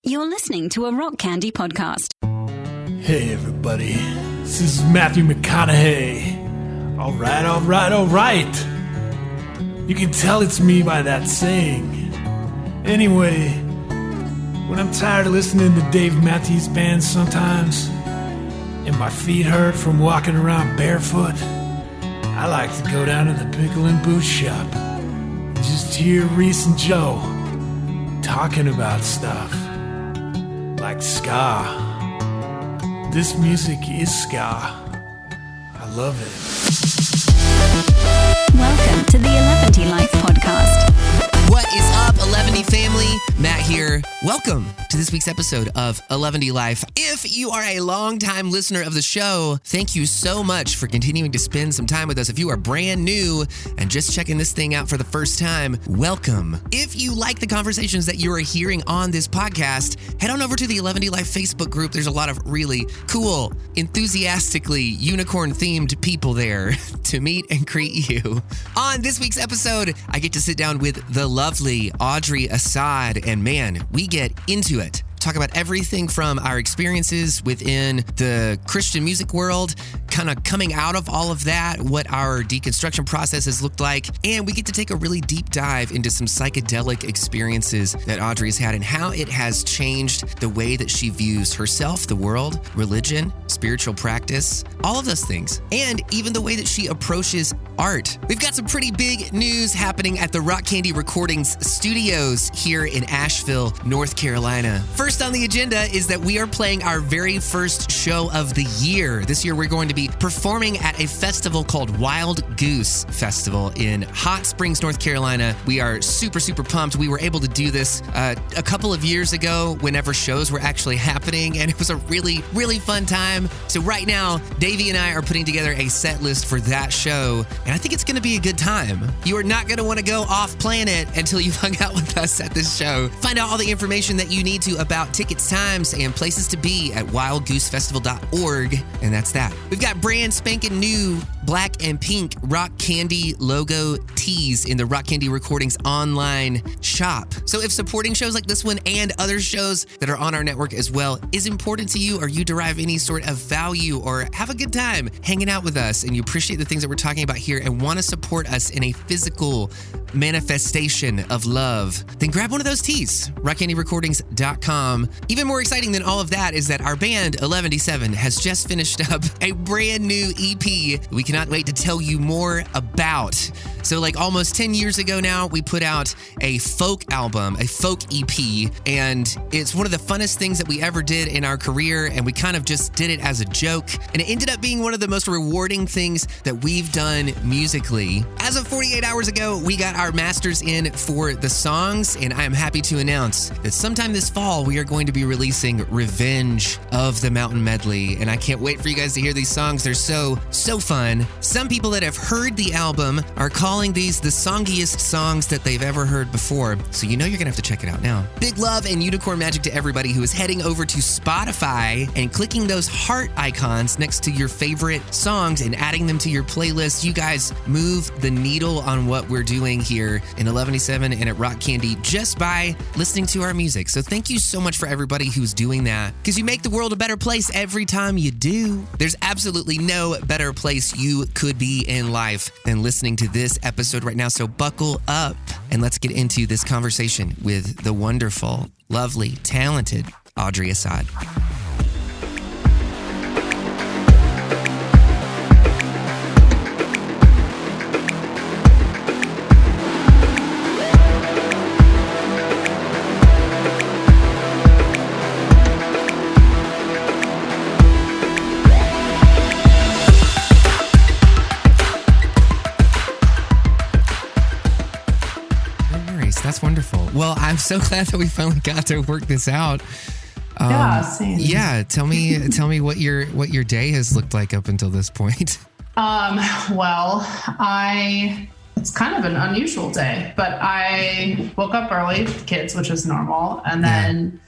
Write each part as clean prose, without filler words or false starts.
You're listening to a Rock Candy podcast. Hey everybody, this is Matthew McConaughey. All right. You can tell it's me by that saying. Anyway, when I'm tired of listening to Dave Matthews Band sometimes, and my feet hurt from walking around barefoot, I like to go down to the Pickle and Boot Shop and just hear Reese and Joe talking about stuff like ska. This music is ska. I love it. Welcome to the Eleventylife podcast. What is up, Eleventy family? Matt here. Welcome to this week's episode of Eleventylife. If you are a longtime listener of the show, thank you so much for continuing to spend some time with us. If you are brand new and just checking this thing out for the first time, welcome. If you like the conversations that you are hearing on this podcast, head on over to the Eleventylife Facebook group. There's a lot of really cool, enthusiastically unicorn-themed people there to meet and greet you. On this week's episode, I get to sit down with the lovely Audrey Assad, and man, we get into it. Talk about everything from our experiences within the Christian music world, kind of coming out of all of that, what our deconstruction process has looked like, and we get to take a really deep dive into some psychedelic experiences that Audrey has had and how it has changed the way that she views herself, the world, religion, spiritual practice, all of those things, and even the way that she approaches art. We've got some pretty big news happening at the Rock Candy Recordings studios here in Asheville, North Carolina. First on the agenda is that we are playing our very first show of the year. This year we're going to be performing at a festival called Wild Goose Festival in Hot Springs, North Carolina. We are super pumped. We were able to do this a couple of years ago whenever shows were actually happening, and it was a really fun time. So right now, Davey and I are putting together a set list for that show, and I think it's going to be a good time. You are not going to want to go off planet until you've hung out with us at this show. Find out all the information that you need to about tickets, times, and places to be at wildgoosefestival.org, and that's that. We've got brand spanking new black and pink Rock Candy logo tees in the Rock Candy Recordings online shop. So if supporting shows like this one and other shows that are on our network as well is important to you, or you derive any sort of value or have a good time hanging out with us and you appreciate the things that we're talking about here and want to support us in a physical manifestation of love, then grab one of those tees, rockcandyrecordings.com. Even more exciting than all of that is that our band, Eleventyseven, has just finished up a brand new EP we cannot wait to tell you more about. So like almost 10 years ago now, we put out a folk album, a folk EP, and it's one of the funnest things that we ever did in our career, and we kind of just did it as a joke, and it ended up being one of the most rewarding things that we've done musically. As of 48 hours ago, we got our masters in for the songs, and I am happy to announce that sometime this fall, we are going to be releasing Revenge of the Mountain Medley, and I can't wait for you guys to hear these songs. They're so fun. Some people that have heard the album are calling these the songiest songs that they've ever heard before, so you know you're gonna have to check it out now. Big love and unicorn magic to everybody who is heading over to Spotify and clicking those heart icons next to your favorite songs and adding them to your playlist. You guys move the needle on what we're doing here in Eleventyseven and at Rock Candy just by listening to our music. So thank you so much for everybody who's doing that, because you make the world a better place every time you do. There's absolutely no better place you could be in life than listening to this episode right now. So buckle up and let's get into this conversation with the wonderful, lovely, talented Audrey Assad. That's wonderful. Well, I'm so glad that we finally got to work this out. Same. Yeah, tell me what your day has looked like up until this point. Well, it's kind of an unusual day, but I woke up early with the kids, which is normal, and then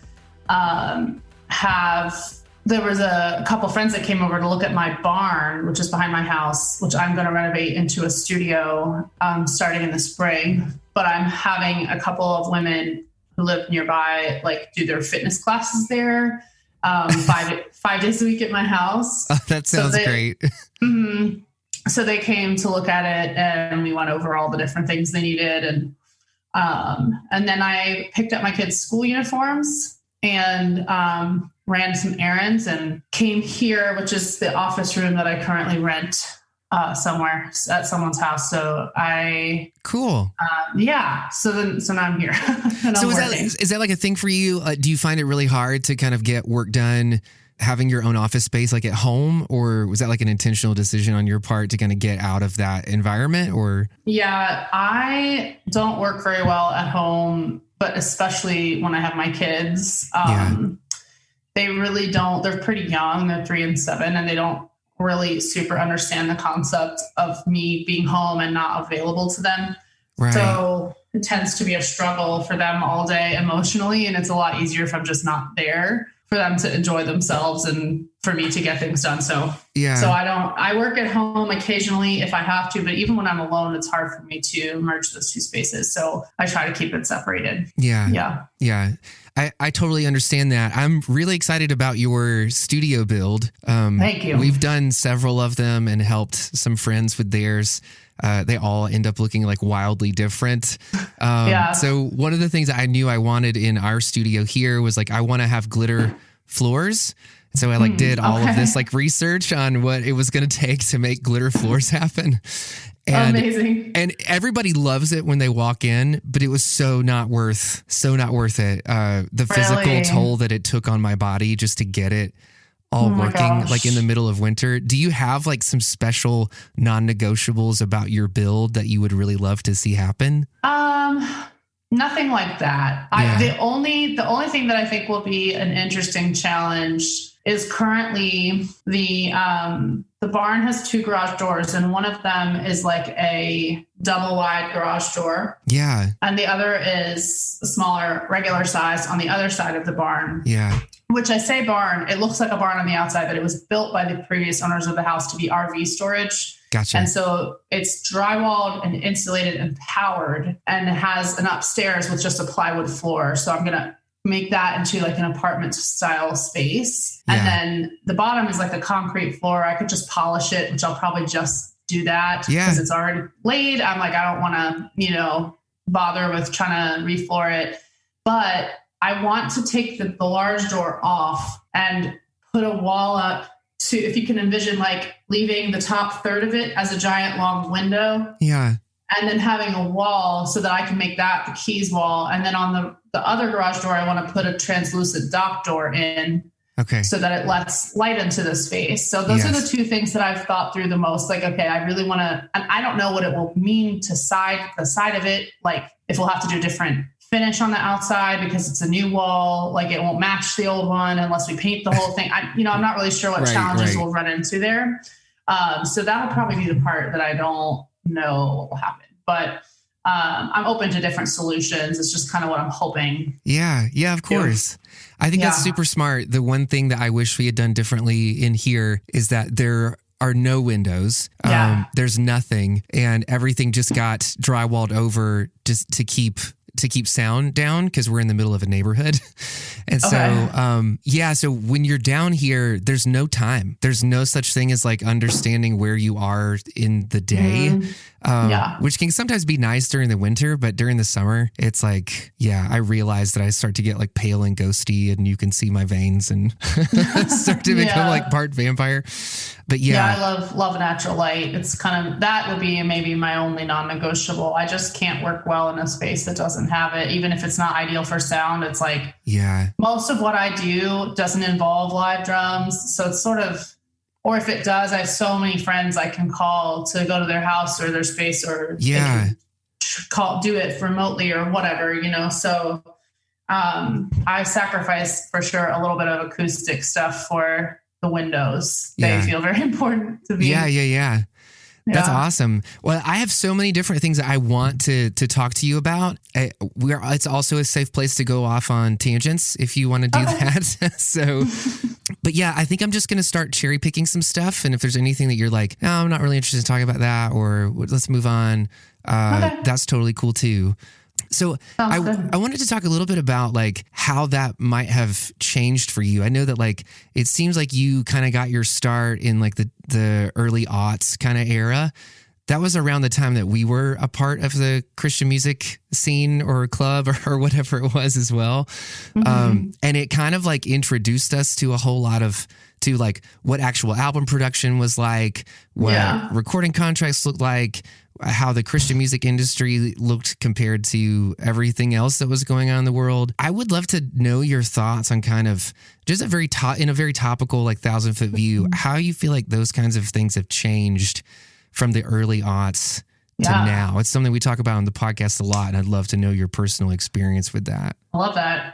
there was a couple friends that came over to look at my barn, which is behind my house, which I'm going to renovate into a studio starting in the spring. But I'm having a couple of women who live nearby, like do their fitness classes there 5 days a week at my house. Oh, that sounds great. Mm-hmm. So they came to look at it, and we went over all the different things they needed. And then I picked up my kids' school uniforms and ran some errands and came here, which is the office room that I currently rent somewhere at someone's house. So cool. Yeah. So now I'm here. So is that like a thing for you? Do you find it really hard to kind of get work done having your own office space like at home, or was that like an intentional decision on your part to kind of get out of that environment? Or yeah, I don't work very well at home, but especially when I have my kids, they really don't. They're pretty young. They're 3 and 7, and they don't really super understand the concept of me being home and not available to them. Right. So it tends to be a struggle for them all day emotionally, and it's a lot easier if I'm just not there for them to enjoy themselves and for me to get things done. So I work at home occasionally if I have to, but even when I'm alone, it's hard for me to merge those two spaces. So I try to keep it separated. Yeah. I totally understand that. I'm really excited about your studio build. Thank you. We've done several of them and helped some friends with theirs. They all end up looking like wildly different. So one of the things that I knew I wanted in our studio here was like, I want to have glitter floors. So I did all of this research on what it was going to take to make glitter floors happen. And, amazing. And everybody loves it when they walk in, but it was so not worth it. The physical toll that it took on my body just to get it all working in the middle of winter. Do you have some special non-negotiables about your build that you would really love to see happen? Nothing like that. The only thing that I think will be an interesting challenge is currently the barn has 2 garage doors, and one of them is like a double wide garage door. Yeah. And the other is a smaller, regular size on the other side of the barn. Yeah. Which I say barn, it looks like a barn on the outside, but it was built by the previous owners of the house to be RV storage. Gotcha. And so it's drywalled and insulated and powered, and it has an upstairs with just a plywood floor. So I'm going to make that into an apartment style space. Yeah. And then the bottom is the concrete floor. I could just polish it, which I'll probably just do that because it's already laid. I'm I don't want to, bother with trying to refloor it. But I want to take the large door off and put a wall up to, if you can envision leaving the top third of it as a giant long window. Yeah. And then having a wall so that I can make that the keys wall. And then on the other garage door, I want to put a translucent dock door in. Okay. So that it lets light into the space. So those are the 2 things that I've thought through the most. I really want to, and I don't know what it will mean to the side of it. If we'll have to do a different finish on the outside because it's a new wall, it won't match the old one unless we paint the whole thing. I'm not really sure what challenges we'll run into there. So that'll probably be the part that I don't know what will happen, but I'm open to different solutions. It's just kind of what I'm hoping. Yeah, of course. I think that's super smart. The one thing that I wish we had done differently in here is that there are no windows. There's nothing, and everything just got drywalled over just to keep sound down because we're in the middle of a neighborhood. And so when you're down here, there's no time. There's no such thing as understanding where you are in the day, which can sometimes be nice during the winter, but during the summer, it's I realize that I start to get pale and ghosty, and you can see my veins and start to become part vampire. But I love natural light. It's kind of, that would be maybe my only non-negotiable. I just can't work well in a space that doesn't have it, even if it's not ideal for sound. It's most of what I do doesn't involve live drums. So it's sort of, or if it does, I have so many friends I can call to go to their house or their space, or do it remotely or whatever, So I sacrifice for sure a little bit of acoustic stuff for the windows. They feel very important to me. Yeah. That's awesome. Well, I have so many different things that I want to talk to you about. It's also a safe place to go off on tangents if you want to do that. So, but I think I'm just going to start cherry picking some stuff. And if there's anything that you're no, I'm not really interested in talking about that, or let's move on. That's totally cool too. So I wanted to talk a little bit about like how that might have changed for you. I know that like it seems like you kind of got your start in like the early aughts kind of era. That was around the time that we were a part of the Christian music scene or club or whatever it was as well. And it kind of like introduced us to a whole lot to like what actual album production was like, what recording contracts looked like, how the Christian music industry looked compared to everything else that was going on in the world. I would love to know your thoughts on kind of just in a very topical, like 1,000-foot view, how you feel like those kinds of things have changed from the early aughts to now. It's something we talk about on the podcast a lot, and I'd love to know your personal experience with that. I love that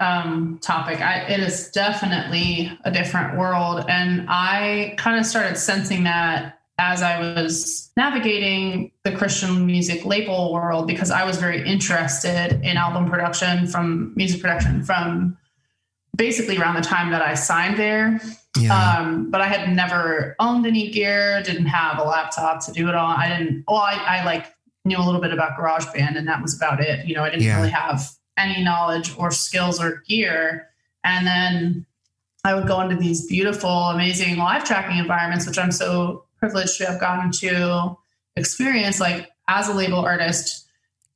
topic. It is definitely a different world. And I kind of started sensing that as I was navigating the Christian music label world, because I was very interested in album production, from music production, from basically around the time that I signed there. But I had never owned any gear, didn't have a laptop to do it all. I like knew a little bit about GarageBand, and that was about it. You know, I didn't really have any knowledge or skills or gear. And then I would go into these beautiful, amazing live tracking environments, which I'm so privileged to have gotten to experience, like as a label artist,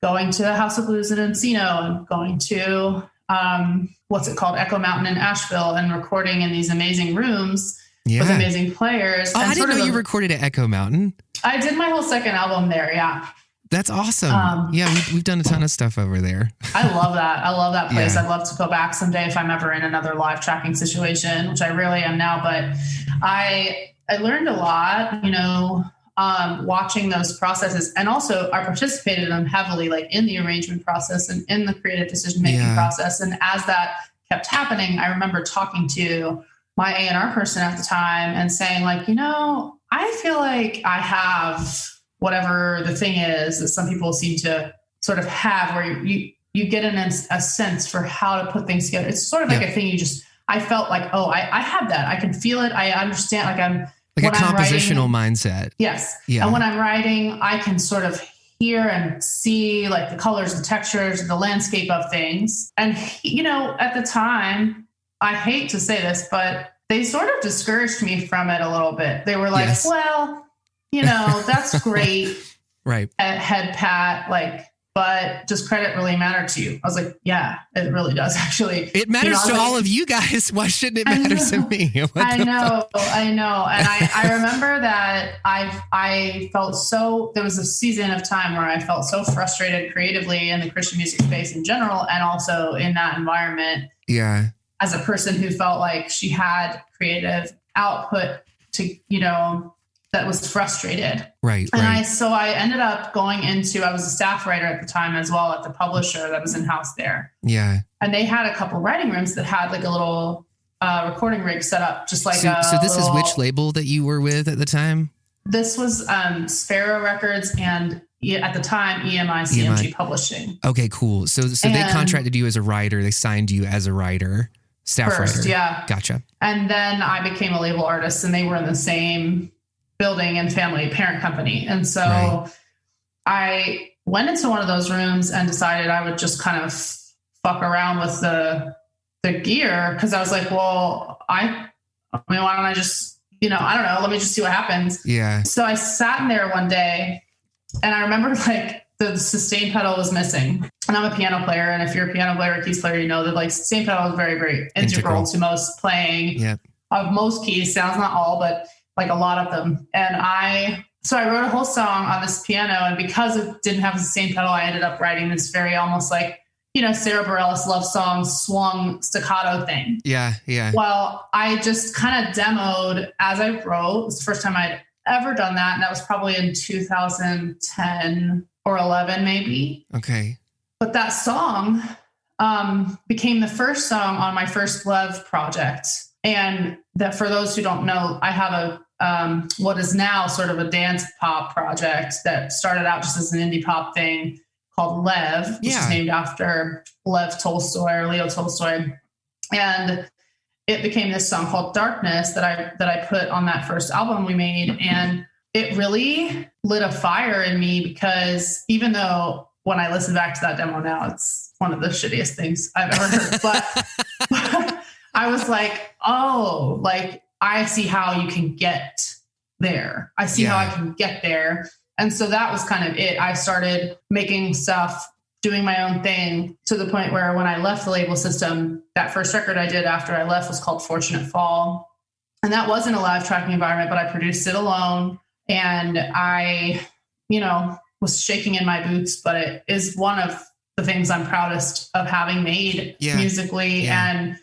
going to House of Blues in Encino and going to Echo Mountain in Asheville, and recording in these amazing rooms with amazing players. Oh, I didn't know you recorded at Echo Mountain. I did my whole second album there. Yeah. That's awesome. We've done a ton of stuff over there. I love that. I love that place. I'd love to go back someday if I'm ever in another live tracking situation, which I really am now. But I learned a lot, you know, watching those processes, and also I participated in them heavily, like in the arrangement process and in the creative decision-making process. And as that kept happening, I remember talking to my A&R person at the time and saying, like, you know, I feel like I have whatever the thing is that some people seem to sort of have, where you get a sense for how to put things together. It's sort of like a thing I felt like, oh, I have that. I can feel it. I understand. Like I'm like a compositional mindset. Yes. Yeah. And when I'm writing, I can sort of hear and see like the colors, the textures, the landscape of things. And, you know, at the time, I hate to say this, but they sort of discouraged me from it a little bit. They were like, well, you know, that's great. Right. Head pat, like, but does credit really matter to you? I was like, yeah, it really does, actually. It matters to all of you guys. Why shouldn't it matter to me? I know. And I remember that I felt so, there was a season of time where I felt so frustrated creatively in the Christian music space in general, and also in that environment. Yeah. As a person who felt like she had creative output to, you know, that was frustrated. Right. And I ended up going into, I was a staff writer at the time as well at the publisher that was in-house there. Yeah. And they had a couple writing rooms that had like a little recording rig set up, just like so this is which label that you were with at the time? This was Sparrow Records and at the time EMI CMG Publishing. Okay, cool. So they contracted you as a writer. They signed you as a writer, staff writer. Yeah. Gotcha. And then I became a label artist, and they were in the same building and family parent company. And so I went into one of those rooms and decided I would just kind of fuck around with the gear. Cause I was like, well, I mean, why don't I just, you know, I don't know, let me just see what happens. Yeah. So I sat in there one day, and I remember like the sustain pedal was missing, and I'm a piano player. And if you're a piano player or keys player, you know that like sustain pedal is very, very integral to most playing of most keys. Sounds not all, but like a lot of them. And so I wrote a whole song on this piano, and because it didn't have the same pedal, I ended up writing this very almost like, you know, Sarah Bareilles love song swung staccato thing. Yeah. Yeah. Well, I just kind of demoed as I wrote. It was the first time I'd ever done that. And that was probably in 2010 or 11, maybe. Okay. But that song became the first song on my first Lev project. And that, for those who don't know, I have a what is now sort of a dance pop project that started out just as an indie pop thing called Lev, which is named after Lev Tolstoy or Leo Tolstoy. And it became this song called Darkness that I put on that first album we made. And it really lit a fire in me, because even though when I listen back to that demo now, it's one of the shittiest things I've ever heard. But I was like, oh, like I see how you can get there. I see how I can get there. And so that was kind of it. I started making stuff, doing my own thing, to the point where when I left the label system, that first record I did after I left was called Fortunate Fall. And that wasn't a live tracking environment, but I produced it alone. And I, was shaking in my boots, but it is one of the things I'm proudest of having made musically. Yeah. And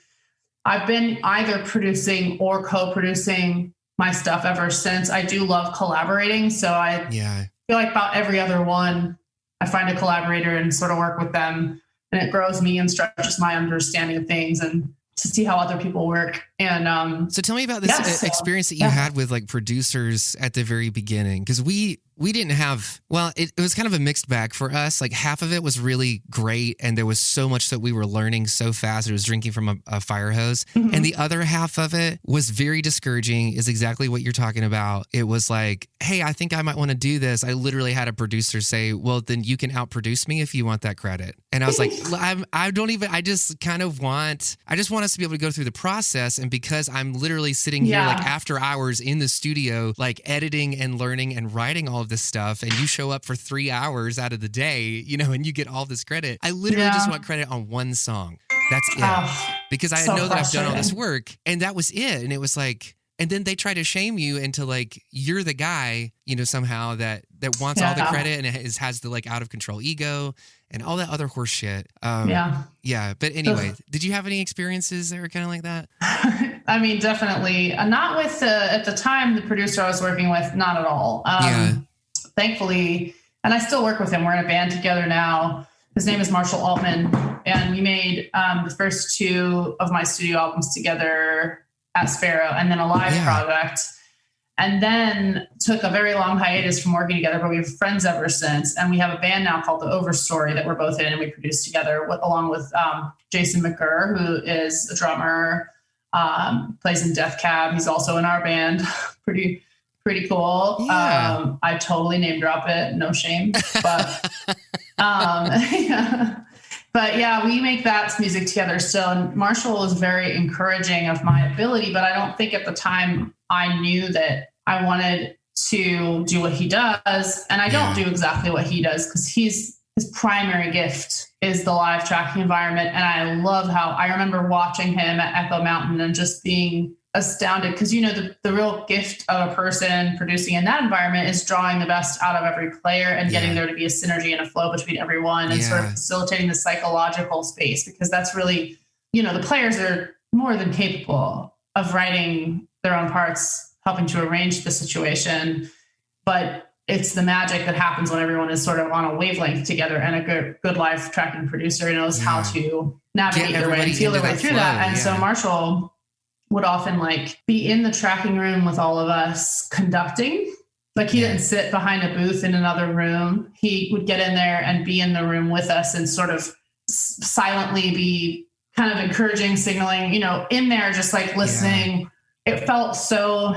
I've been either producing or co-producing my stuff ever since. I do love collaborating. So I feel like about every other one, I find a collaborator and sort of work with them, and it grows me and stretches my understanding of things and to see how other people work. And so tell me about this experience that you had with like producers at the very beginning, because we didn't have, well, it was kind of a mixed bag for us. Like half of it was really great, and there was so much that we were learning so fast. It was drinking from a fire hose. Mm-hmm. And the other half of it was very discouraging, is exactly what you're talking about. It was like, hey, I think I might want to do this. I literally had a producer say, well, then you can outproduce me if you want that credit. And I was like, I just want us to be able to go through the process. And because I'm literally sitting here like after hours in the studio, like editing and learning and writing all of this stuff, and you show up for 3 hours out of the day, and you get all this credit. I literally just want credit on one song. That's it. Because I know that I've done all this work, and that was it. And it was like, and then they try to shame you into like, you're the guy, somehow that wants all the credit and has the like out of control ego and all that other horse shit. Yeah. But anyway, did you have any experiences that were kind of like that? I mean, definitely not with at the time, the producer I was working with, not at all. Thankfully, and I still work with him. We're in a band together now. His name is Marshall Altman, and we made the first 2 of my studio albums together at Sparrow, and then a live project, and then took a very long hiatus from working together, but we've been friends ever since. And we have a band now called The Overstory that we're both in, and we produce together along with Jason McGurr, who is a drummer, plays in Death Cab. He's also in our band. Pretty cool. Yeah. I totally name drop it. No shame. But, but yeah, we make that music together still. And Marshall was very encouraging of my ability, but I don't think at the time I knew that I wanted to do what he does. And I don't do exactly what he does, because his primary gift is the live tracking environment. And I love how I remember watching him at Echo Mountain and just being astounded, because the real gift of a person producing in that environment is drawing the best out of every player and getting there to be a synergy and a flow between everyone, and sort of facilitating the psychological space, because that's really, the players are more than capable of writing their own parts, helping to arrange the situation, but it's the magic that happens when everyone is sort of on a wavelength together, and a good live tracking producer knows how to navigate their way and feel their way through that. And so Marshall would often like be in the tracking room with all of us conducting. Like he didn't sit behind a booth in another room. He would get in there and be in the room with us and sort of silently be kind of encouraging, signaling, in there, just like listening. It felt so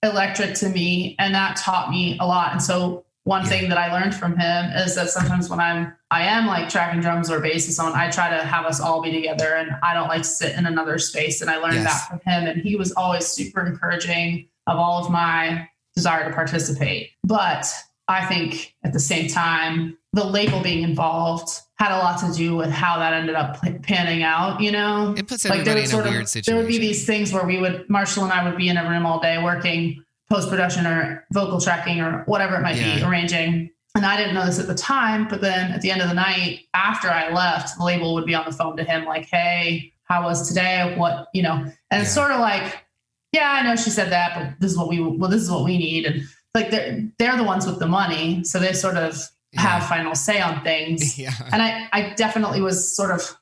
electric to me, and that taught me a lot. And so one thing that I learned from him is that sometimes when I am like tracking drums or bass or something, I try to have us all be together, and I don't like sit in another space. And I learned that from him. And he was always super encouraging of all of my desire to participate. But I think at the same time, the label being involved had a lot to do with how that ended up panning out, It puts everybody in a weird situation. There would be these things where Marshall and I would be in a room all day working post-production or vocal tracking or whatever it might be, arranging. And I didn't know this at the time, but then at the end of the night, after I left, the label would be on the phone to him like, hey, how was today? What, and it's sort of like, I know she said that, but this is what we need. And like, they're the ones with the money. So they sort of have final say on things. Yeah. And I definitely was sort of,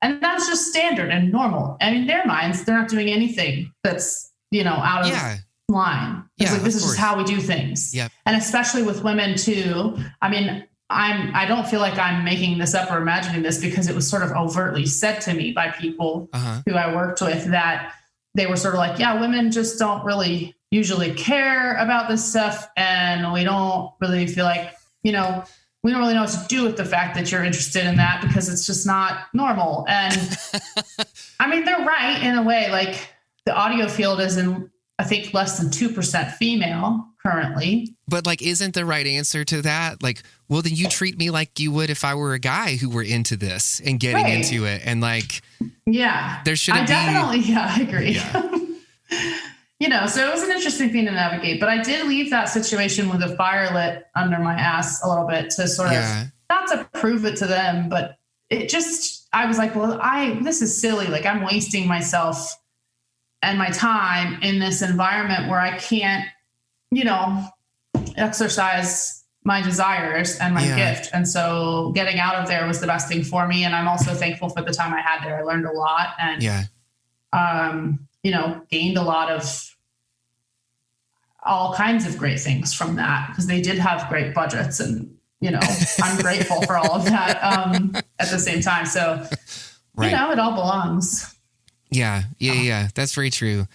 and that's just standard and normal. And in their minds, they're not doing anything that's, out of line. It's like, this is just how we do things. Yep. And especially with women too. I mean, I don't feel like I'm making this up or imagining this, because it was sort of overtly said to me by people who I worked with, that they were sort of like, women just don't really usually care about this stuff. And we don't really feel like, we don't really know what to do with the fact that you're interested in that because it's just not normal. And I mean, they're right in a way. Like the audio field is in, I think, less than 2% female currently. But like, isn't the right answer to that? Like, well, then you treat me like you would if I were a guy who were into this and getting into it. And like, there shouldn't be. I agree. Yeah. So it was an interesting thing to navigate, but I did leave that situation with a fire lit under my ass a little bit to sort of, not to prove it to them, but it just, I was like, well, this is silly. Like I'm wasting myself and my time in this environment where I can't, exercise my desires and my gift. And so getting out of there was the best thing for me. And I'm also thankful for the time I had there. I learned a lot and, gained a lot of all kinds of great things from that because they did have great budgets and, I'm grateful for all of that at the same time. So, it all belongs. Yeah. That's very true.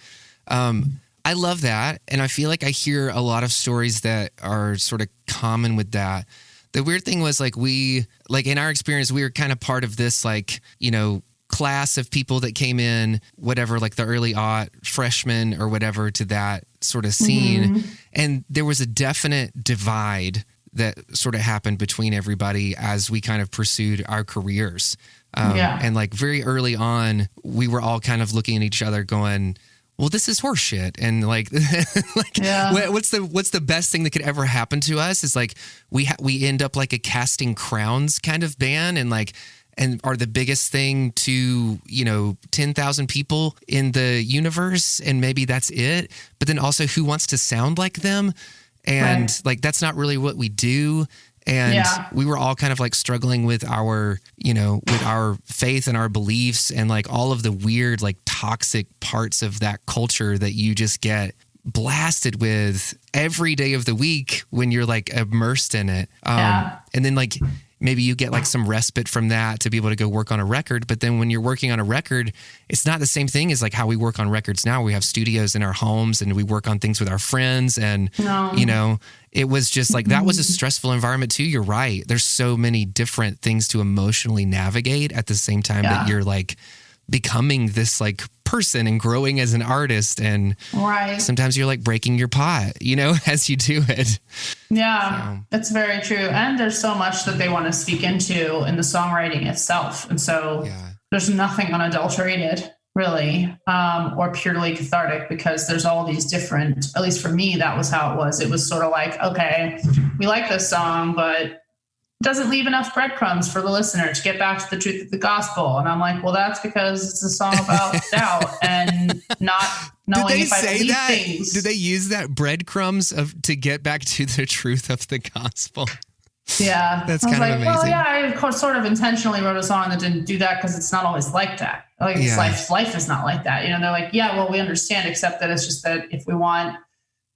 I love that. And I feel like I hear a lot of stories that are sort of common with that. The weird thing was in our experience, we were kind of part of this, class of people that came in, whatever, like the early freshmen or whatever to that sort of scene. Mm-hmm. And there was a definite divide that sort of happened between everybody as we kind of pursued our careers. And like very early on, we were all kind of looking at each other going, well, this is horse shit. And like, what's the best thing that could ever happen to us is like, we end up like a Casting Crowns kind of band and are the biggest thing to, 10,000 people in the universe. And maybe that's it. But then also who wants to sound like them? And like, that's not really what we do. And we were all kind of like struggling with our faith and our beliefs and like all of the weird, like toxic parts of that culture that you just get blasted with every day of the week when you're like immersed in it. And then like, maybe you get like some respite from that to be able to go work on a record. But then when you're working on a record, it's not the same thing as like how we work on records now. We have studios in our homes and we work on things with our friends. And, it was just like, that was a stressful environment too. You're right. There's so many different things to emotionally navigate at the same time that you're like becoming this like person and growing as an artist. And sometimes you're like breaking your pot, as you do it. Yeah, that's very true. And there's so much that they want to speak into in the songwriting itself. And so there's nothing unadulterated really, or purely cathartic because there's all these different, at least for me, that was how it was. It was sort of like, okay, we like this song, but it doesn't leave enough breadcrumbs for the listener to get back to the truth of the gospel. And I'm like, well, that's because it's a song about doubt and not knowing if I believe things. Did they use that breadcrumbs to get back to the truth of the gospel? Yeah. That's kind of amazing. Well, yeah, I sort of intentionally wrote a song that didn't do that because it's not always like that. Like life is not like that. They're like, we understand, except that it's just that if we want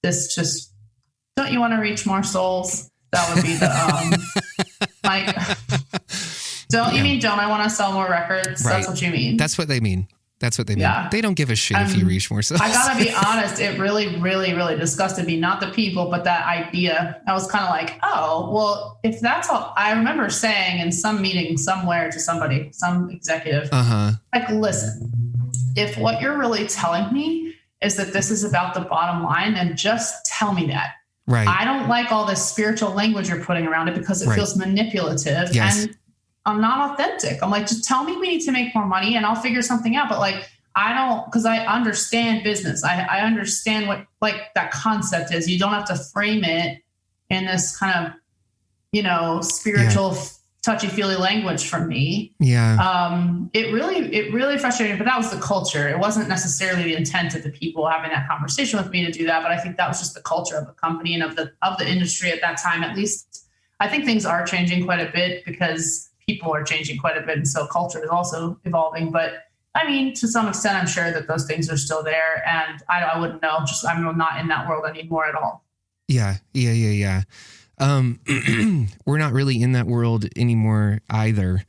this, just don't you want to reach more souls? That would be the don't I want to sell more records? Right. That's what you mean. That's what they mean. Yeah. They don't give a shit if you reach more souls. I gotta be honest, it really, really, really disgusted me. Not the people, but that idea. I was kind of like, oh, well, if that's all. I remember saying in some meeting somewhere to somebody, some executive, like, listen, if what you're really telling me is that this is about the bottom line, then just tell me that. Right. I don't like all this spiritual language you're putting around it because it feels manipulative and I'm not authentic. I'm like, just tell me we need to make more money and I'll figure something out. But like, I don't, because I understand business. I understand what like that concept is. You don't have to frame it in this kind of, spiritual touchy-feely language from me. Yeah. It really frustrated me, but that was the culture. It wasn't necessarily the intent of the people having that conversation with me to do that, but I think that was just the culture of the company and of the industry at that time. At least I think things are changing quite a bit because people are changing quite a bit. And so culture is also evolving, but I mean, to some extent, I'm sure that those things are still there and I wouldn't know, I'm not in that world anymore at all. Yeah. We're not really in that world anymore either.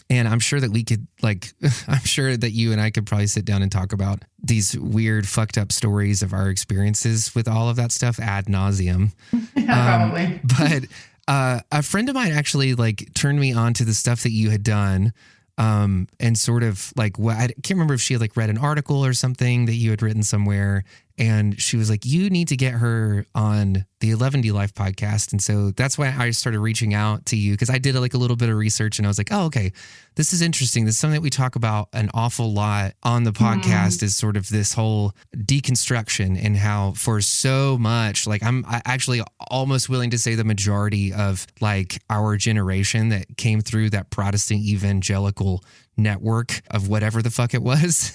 And I'm sure that we could I'm sure that you and I could probably sit down and talk about these weird fucked up stories of our experiences with all of that stuff ad nauseum. Yeah, probably. But A friend of mine actually like turned me on to the stuff that you had done. And sort of like what I can't remember if she had like read an article or something that you had written somewhere. And she was like, you need to get her on the 11D Life podcast. And so that's why I started reaching out to you, because I did like a little bit of research and I was like, oh, okay, this is interesting. This is something that we talk about an awful lot on the podcast is sort of this whole deconstruction and how for so much, like I'm actually almost willing to say the majority of like our generation that came through that Protestant evangelical network of whatever the fuck it was,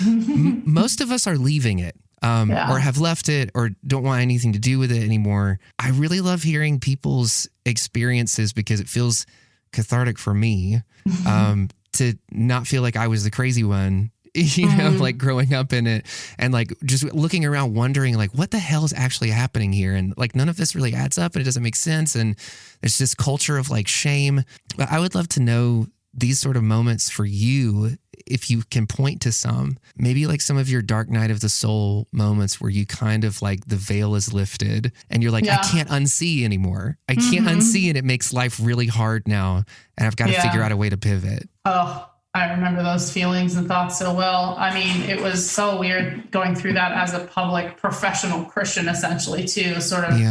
most of us are leaving it. Or have left it or don't want anything to do with it anymore. I really love hearing people's experiences because it feels cathartic for me to not feel like I was the crazy one, you know, like growing up in it and like just looking around wondering like what the hell is actually happening here. And like none of this really adds up and it doesn't make sense. And there's this culture of like shame. But I would love to know these sort of moments for you, if you can point to some, maybe like some of your dark night of the soul moments where you kind of like the veil is lifted and you're like, I can't unsee anymore. I can't unsee and it makes life really hard now. And I've got to figure out a way to pivot. Oh, I remember those feelings and thoughts so well. I mean, it was so weird going through that as a public professional Christian, essentially too, sort of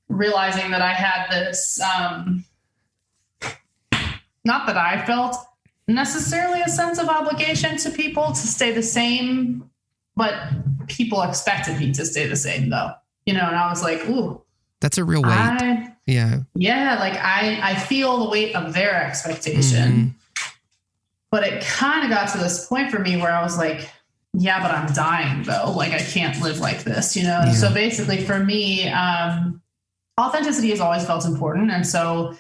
realizing that I had this, not that I felt necessarily a sense of obligation to people to stay the same, but people expected me to stay the same though, you know, and I was like, ooh, that's a real weight. Like I feel the weight of their expectation, but it kind of got to this point for me where I was like, yeah, but I'm dying though. Like I can't live like this, you know? And so basically for me, authenticity has always felt important. And so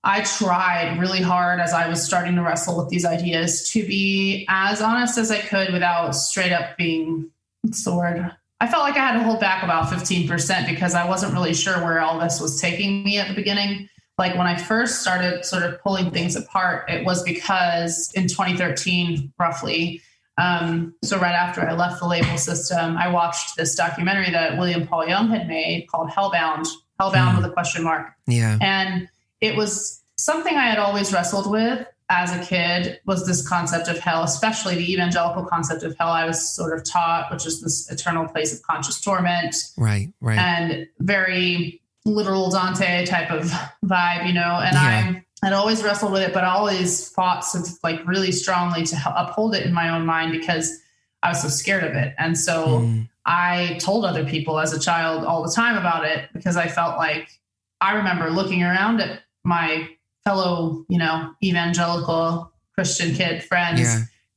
I tried really hard as I was starting to wrestle with these ideas to be as honest as I could without straight up being, what's the word? I felt like I had to hold back about 15% because I wasn't really sure where all this was taking me at the beginning. Like when I first started sort of pulling things apart, it was because in 2013, roughly, so right after I left the label system, I watched this documentary that William Paul Young had made called Hellbound with a question mark. Yeah. And it was something I had always wrestled with as a kid was this concept of hell, especially the evangelical concept of hell I was sort of taught, which is this eternal place of conscious torment. Right. And very literal Dante type of vibe, you know, and I had always wrestled with it, but I always fought like really strongly to uphold it in my own mind because I was so scared of it. And so I told other people as a child all the time about it because I felt like I remember looking around at my fellow, you know, evangelical Christian kid friends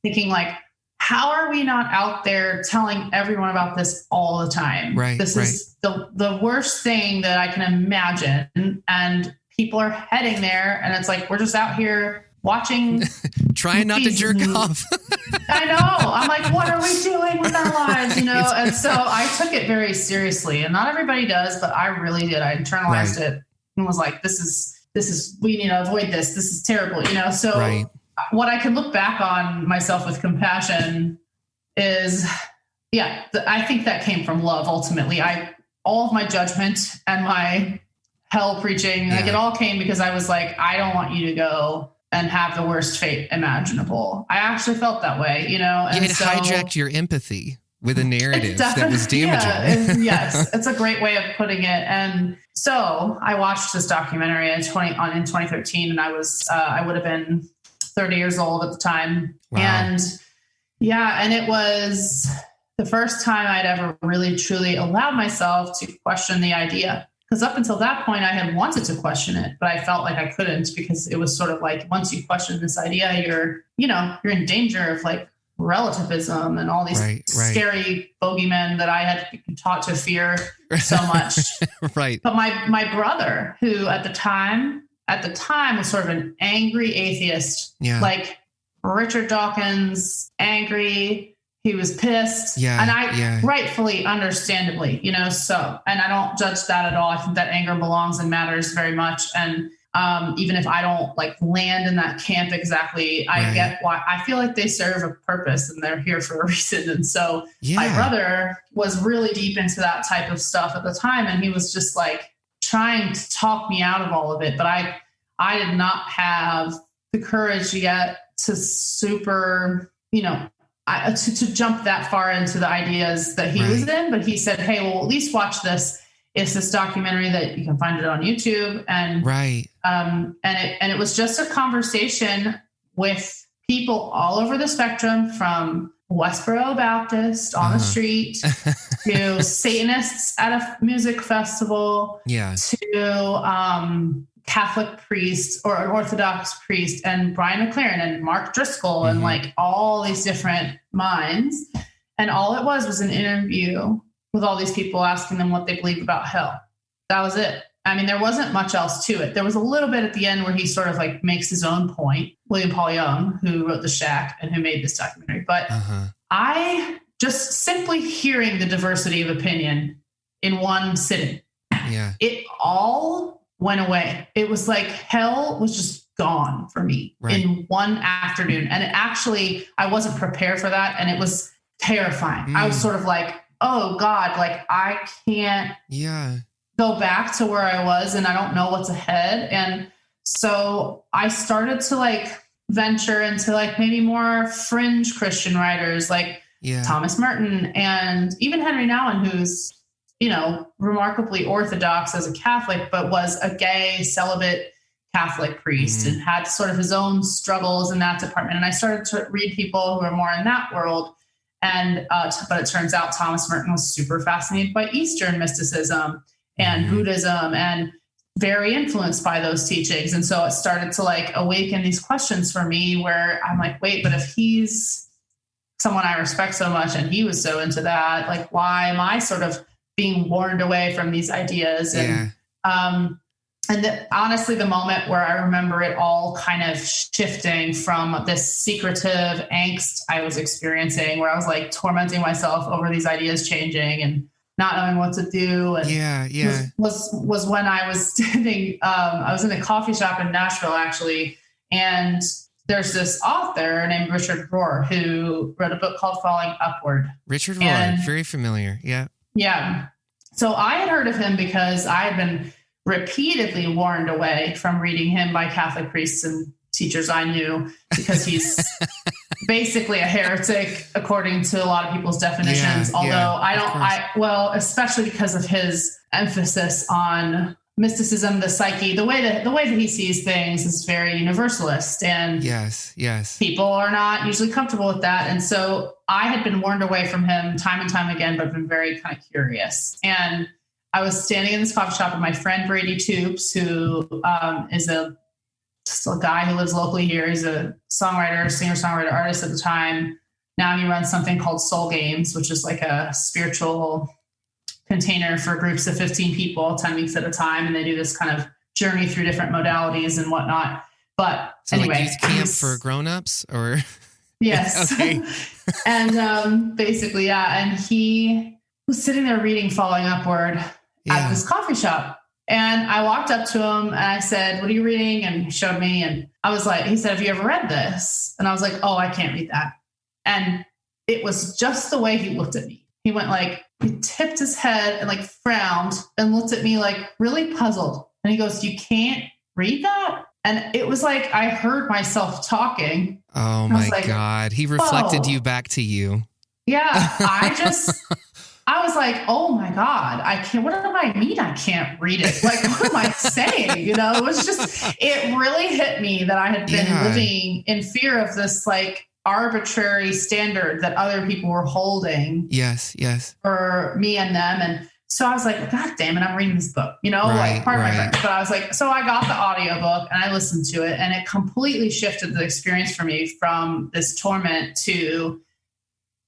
thinking like, how are we not out there telling everyone about this all the time? This is the worst thing that I can imagine. And people are heading there. And it's like, we're just out here watching. Trying not to jerk off. I know. I'm like, what are we doing with our lives? You know? And so I took it very seriously and not everybody does, but I really did. I internalized it and was like, this is, we need to avoid this. This is terrible, you know? So what I can look back on myself with compassion is, I think that came from love. Ultimately, all of my judgment and my hell preaching, like it all came because I was like, I don't want you to go and have the worst fate imaginable. I actually felt that way, you know? And it hijacked your empathy with a narrative that was damaging. Yes, it's a great way of putting it. And so I watched this documentary in 2013, and I would have been 30 years old at the time. Wow. And it was the first time I'd ever really truly allowed myself to question the idea. Because up until that point, I had wanted to question it, but I felt like I couldn't because it was sort of like, once you question this idea, you're in danger of like relativism and all these scary bogeymen that I had been taught to fear so much. But my brother, who at the time was sort of an angry atheist, like Richard Dawkins, angry. He was pissed. And I rightfully, understandably, you know, so, and I don't judge that at all. I think that anger belongs and matters very much. And even if I don't like land in that camp exactly, I get why. I feel like they serve a purpose and they're here for a reason. And so my brother was really deep into that type of stuff at the time. And he was just like trying to talk me out of all of it, but I did not have the courage yet to to jump that far into the ideas that he was in. But he said, hey, well, at least watch this. It's this documentary that you can find it on YouTube. And it was just a conversation with people all over the spectrum, from Westboro Baptist on the street to Satanists at a music festival to Catholic priest or an Orthodox priest, and Brian McLaren and Mark Driscoll and like all these different minds. And all it was an interview with all these people asking them what they believe about hell. That was it. I mean, there wasn't much else to it. There was a little bit at the end where he sort of like makes his own point, William Paul Young, who wrote The Shack and who made this documentary. But I just simply hearing the diversity of opinion in one sitting, it all went away. It was like hell was just gone for me in one afternoon. And it actually, I wasn't prepared for that. And it was terrifying. I was sort of like, oh God, like I can't go back to where I was, and I don't know what's ahead. And so I started to like venture into like maybe more fringe Christian writers like Thomas Merton and even Henry Nouwen, who's, remarkably Orthodox as a Catholic, but was a gay celibate Catholic priest and had sort of his own struggles in that department. And I started to read people who are more in that world. And, but it turns out Thomas Merton was super fascinated by Eastern mysticism and Buddhism and very influenced by those teachings. And so it started to like awaken these questions for me where I'm like, wait, but if he's someone I respect so much and he was so into that, like, why am I sort of being warned away from these ideas? And, honestly, the moment where I remember it all kind of shifting from this secretive angst I was experiencing, where I was like tormenting myself over these ideas changing and not knowing what to do. And was when I was standing, I was in a coffee shop in Nashville, actually. And there's this author named Richard Rohr who wrote a book called Falling Upward. Richard Rohr, very familiar. Yeah. Yeah. So I had heard of him because I had been repeatedly warned away from reading him by Catholic priests and teachers I knew, because he's basically a heretic according to a lot of people's definitions. Although especially because of his emphasis on mysticism, the psyche, the way that he sees things is very universalist, and people are not usually comfortable with that. And so I had been warned away from him time and time again, but been very kind of curious. And I was standing in this coffee shop with my friend Brady Toops, who is a guy who lives locally here. He's a songwriter, singer-songwriter, artist at the time. Now he runs something called Soul Games, which is like a spiritual container for groups of 15 people, 10 weeks at a time. And they do this kind of journey through different modalities and whatnot. But so anyway. Like youth camp for grown-ups or? Yes. Okay. And basically, and he was sitting there reading Falling Upward at this coffee shop. And I walked up to him and I said, what are you reading? And he showed me, and I was like, he said, have you ever read this? And I was like, oh, I can't read that. And it was just the way he looked at me. He went like, he tipped his head and like frowned and looked at me like really puzzled. And he goes, you can't read that? And it was like, I heard myself talking. Oh my God. He reflected you back to you. Yeah. I was like, oh my God, I can't, what do I mean? I can't read it. Like, what am I saying? It was just, it really hit me that I had been living in fear of this like arbitrary standard that other people were holding. Yes. For me and them. And so I was like, God damn it, I'm reading this book, like part of my friends. But I was like, so I got the audiobook and I listened to it, and it completely shifted the experience for me from this torment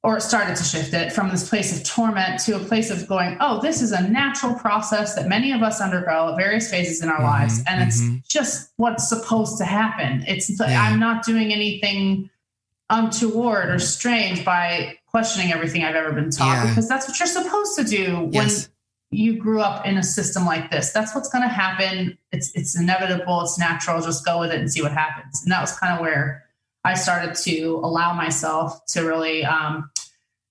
or it started to shift it from this place of torment to a place of going, oh, this is a natural process that many of us undergo at various phases in our lives. And it's just what's supposed to happen. I'm not doing anything untoward or strange by questioning everything I've ever been taught, because that's what you're supposed to do when you grew up in a system like this. That's what's going to happen. It's inevitable. It's natural. Just go with it and see what happens. And that was kind of where I started to allow myself to really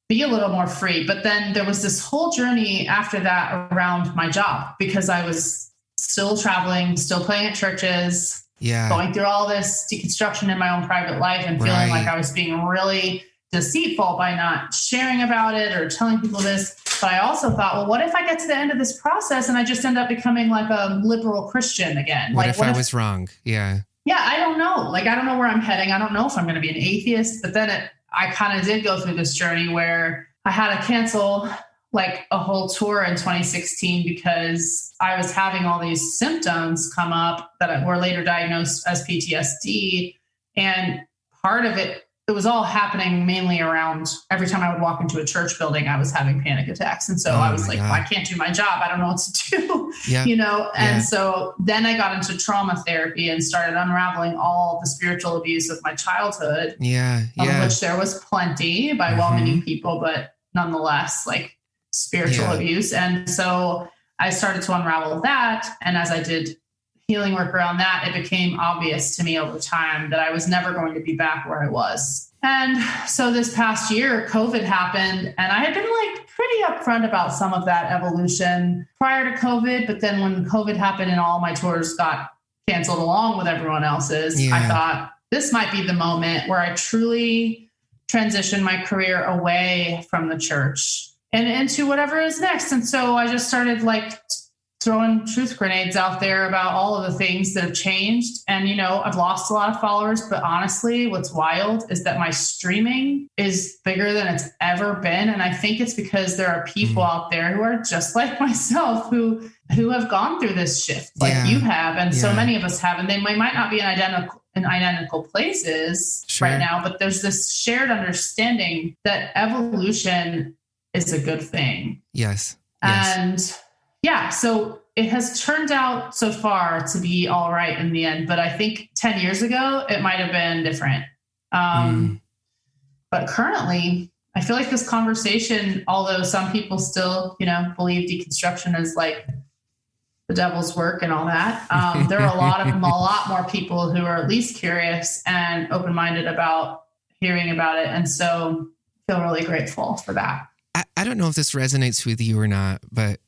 be a little more free. But then there was this whole journey after that around my job, because I was still traveling, still playing at churches, going through all this deconstruction in my own private life and feeling like I was being really deceitful by not sharing about it or telling people this. But I also thought, well, what if I get to the end of this process and I just end up becoming like a liberal Christian again? What if I was wrong? Yeah, I don't know. Like, I don't know where I'm heading. I don't know if I'm going to be an atheist. But then I kind of did go through this journey where I had to cancel like a whole tour in 2016 because I was having all these symptoms come up that were later diagnosed as PTSD. And part of it was all happening mainly around every time I would walk into a church building, I was having panic attacks. And so I was like, well, I can't do my job. I don't know what to do, you know? And so then I got into trauma therapy and started unraveling all the spiritual abuse of my childhood, of which there was plenty by well-meaning people, but nonetheless, like spiritual abuse. And so I started to unravel that. And as I did healing work around that, it became obvious to me over time that I was never going to be back where I was. And so this past year, COVID happened, and I had been like pretty upfront about some of that evolution prior to COVID. But then when COVID happened and all my tours got canceled along with everyone else's, I thought this might be the moment where I truly transition my career away from the church and into whatever is next. And so I just started like throwing truth grenades out there about all of the things that have changed. And, you know, I've lost a lot of followers, but honestly, what's wild is that my streaming is bigger than it's ever been. And I think it's because there are people out there who are just like myself, who have gone through this shift like you have. And so many of us have, and they might not be in identical places right now, but there's this shared understanding that evolution is a good thing. Yes. And so it has turned out so far to be all right in the end. But I think 10 years ago, it might have been different. But currently, I feel like this conversation, although some people still, you know, believe deconstruction is like the devil's work and all that, there are a lot more people who are at least curious and open-minded about hearing about it. And so I feel really grateful for that. I don't know if this resonates with you or not, but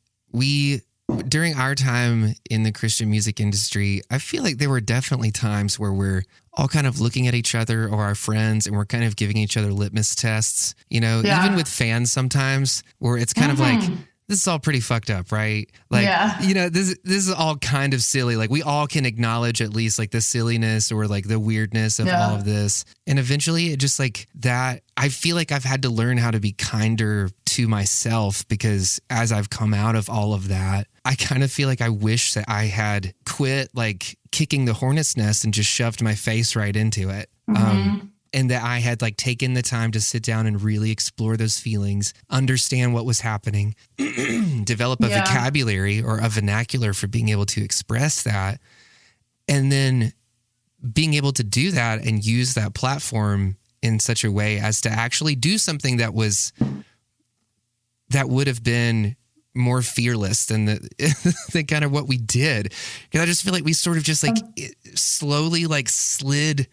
during our time in the Christian music industry, I feel like there were definitely times where we're all kind of looking at each other or our friends and we're kind of giving each other litmus tests, you know, even with fans sometimes, where it's kind of like, this is all pretty fucked up, right? Like, you know, this is all kind of silly. Like, we all can acknowledge at least like the silliness or like the weirdness of all of this. And eventually it just like that, I feel like I've had to learn how to be kinder to myself, because as I've come out of all of that, I kind of feel like I wish that I had quit like kicking the hornet's nest and just shoved my face right into it. And that I had like taken the time to sit down and really explore those feelings, understand what was happening, develop a vocabulary or a vernacular for being able to express that. And then being able to do that and use that platform in such a way as to actually do something that would have been more fearless than the kind of what we did. Because I just feel like we sort of just like slowly like slid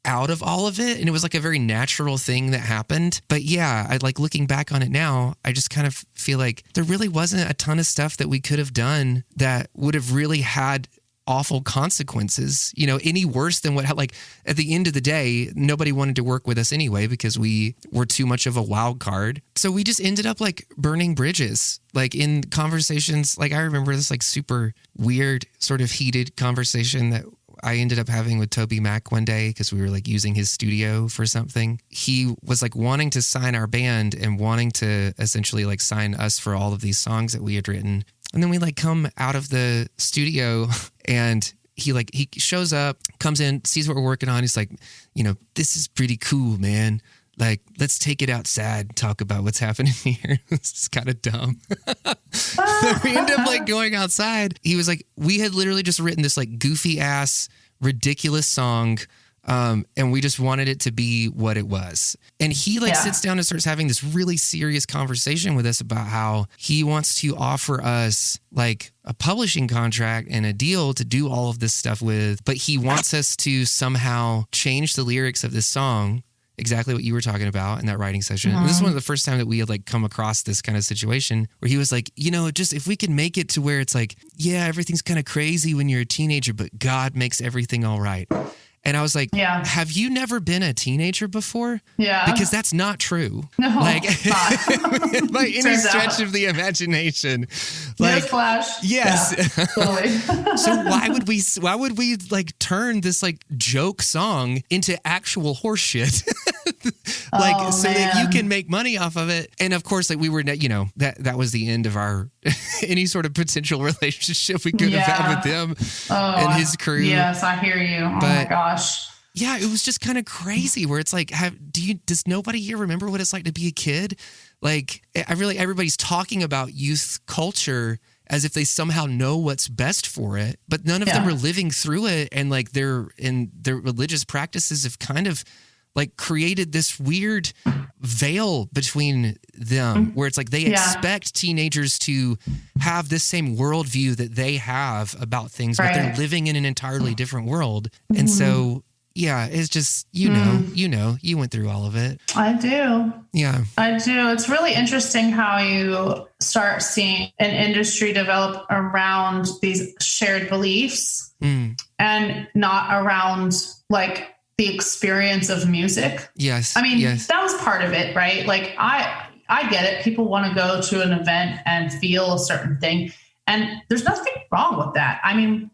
out of all of it. And it was like a very natural thing that happened. But yeah, I like looking back on it now, I just kind of feel like there really wasn't a ton of stuff that we could have done that would have really had awful consequences, you know, any worse than what, like at the end of the day, nobody wanted to work with us anyway, because we were too much of a wild card. So we just ended up like burning bridges, like in conversations. Like I remember this like super weird sort of heated conversation that I ended up having with Toby Mac one day, because we were like using his studio for something. He was like wanting to sign our band and wanting to essentially like sign us for all of these songs that we had written. And then we like come out of the studio and he shows up, comes in, sees what we're working on. He's like, you know, this is pretty cool, man. Like, let's take it outside, talk about what's happening here. It's kind of dumb. We end up like going outside. He was like, we had literally just written this like goofy ass, ridiculous song. And we just wanted it to be what it was. And he like sits down and starts having this really serious conversation with us about how he wants to offer us like a publishing contract and a deal to do all of this stuff with, but he wants us to somehow change the lyrics of this song exactly what you were talking about in that writing session. And this is one of the first time that we had like come across this kind of situation where he was like, just if we can make it to where it's like, yeah, everything's kind of crazy when you're a teenager, but God makes everything all right. And I was like, have you never been a teenager before? Yeah. Because that's not true. No, like, not. By any stretch of the imagination. Like, Newsflash. Yes. Yeah, totally. So why would we like turn this like joke song into actual horse shit? That you can make money off of it. And of course, like we were, that was the end of our any sort of potential relationship we could have had with him and his crew. Yes, I hear you. Oh my gosh. Yeah, it was just kind of crazy where it's like, does nobody here remember what it's like to be a kid? Like, everybody's talking about youth culture as if they somehow know what's best for it, but none of them are living through it. And like their religious practices have kind of like created this weird veil between them where it's like they expect teenagers to have this same worldview that they have about things, but they're living in an entirely different world. And so, it's just, you went through all of it. I do. Yeah. I do. It's really interesting how you start seeing an industry develop around these shared beliefs and not around like the experience of music. Yes. I mean, that was part of it, right? Like I get it. People want to go to an event and feel a certain thing. And there's nothing wrong with that. I mean,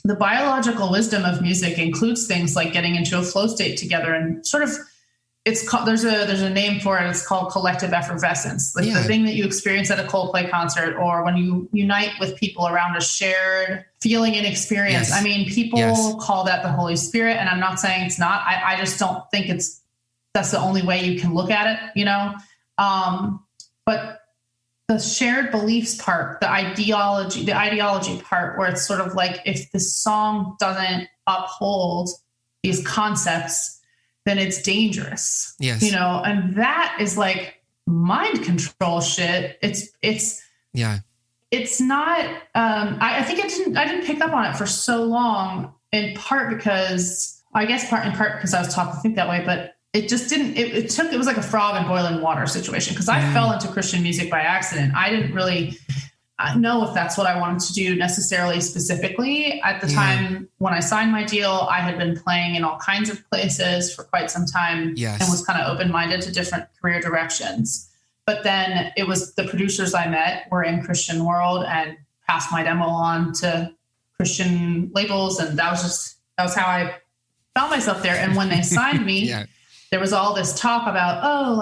the biological wisdom of music includes things like getting into a flow state together and sort of, it's called, there's a name for it. It's called collective effervescence. Like the thing that you experience at a Coldplay concert or when you unite with people around a shared feeling and experience. Yes. I mean, people call that the Holy Spirit, and I'm not saying it's not. I just don't think that's the only way you can look at it, but the shared beliefs part, the ideology part, where it's sort of like, if the song doesn't uphold these concepts, then it's dangerous. Yes. And that is like mind control shit. It's not, I think I didn't pick up on it for so long, in part because I was taught to think that way, but it just didn't, it was like a frog in boiling water situation. Cause I fell into Christian music by accident. I didn't really know if that's what I wanted to do necessarily specifically. At the time when I signed my deal, I had been playing in all kinds of places for quite some time and was kind of open-minded to different career directions. But then it was the producers I met were in Christian world and passed my demo on to Christian labels. And that was how I found myself there. And when they signed me, there was all this talk about,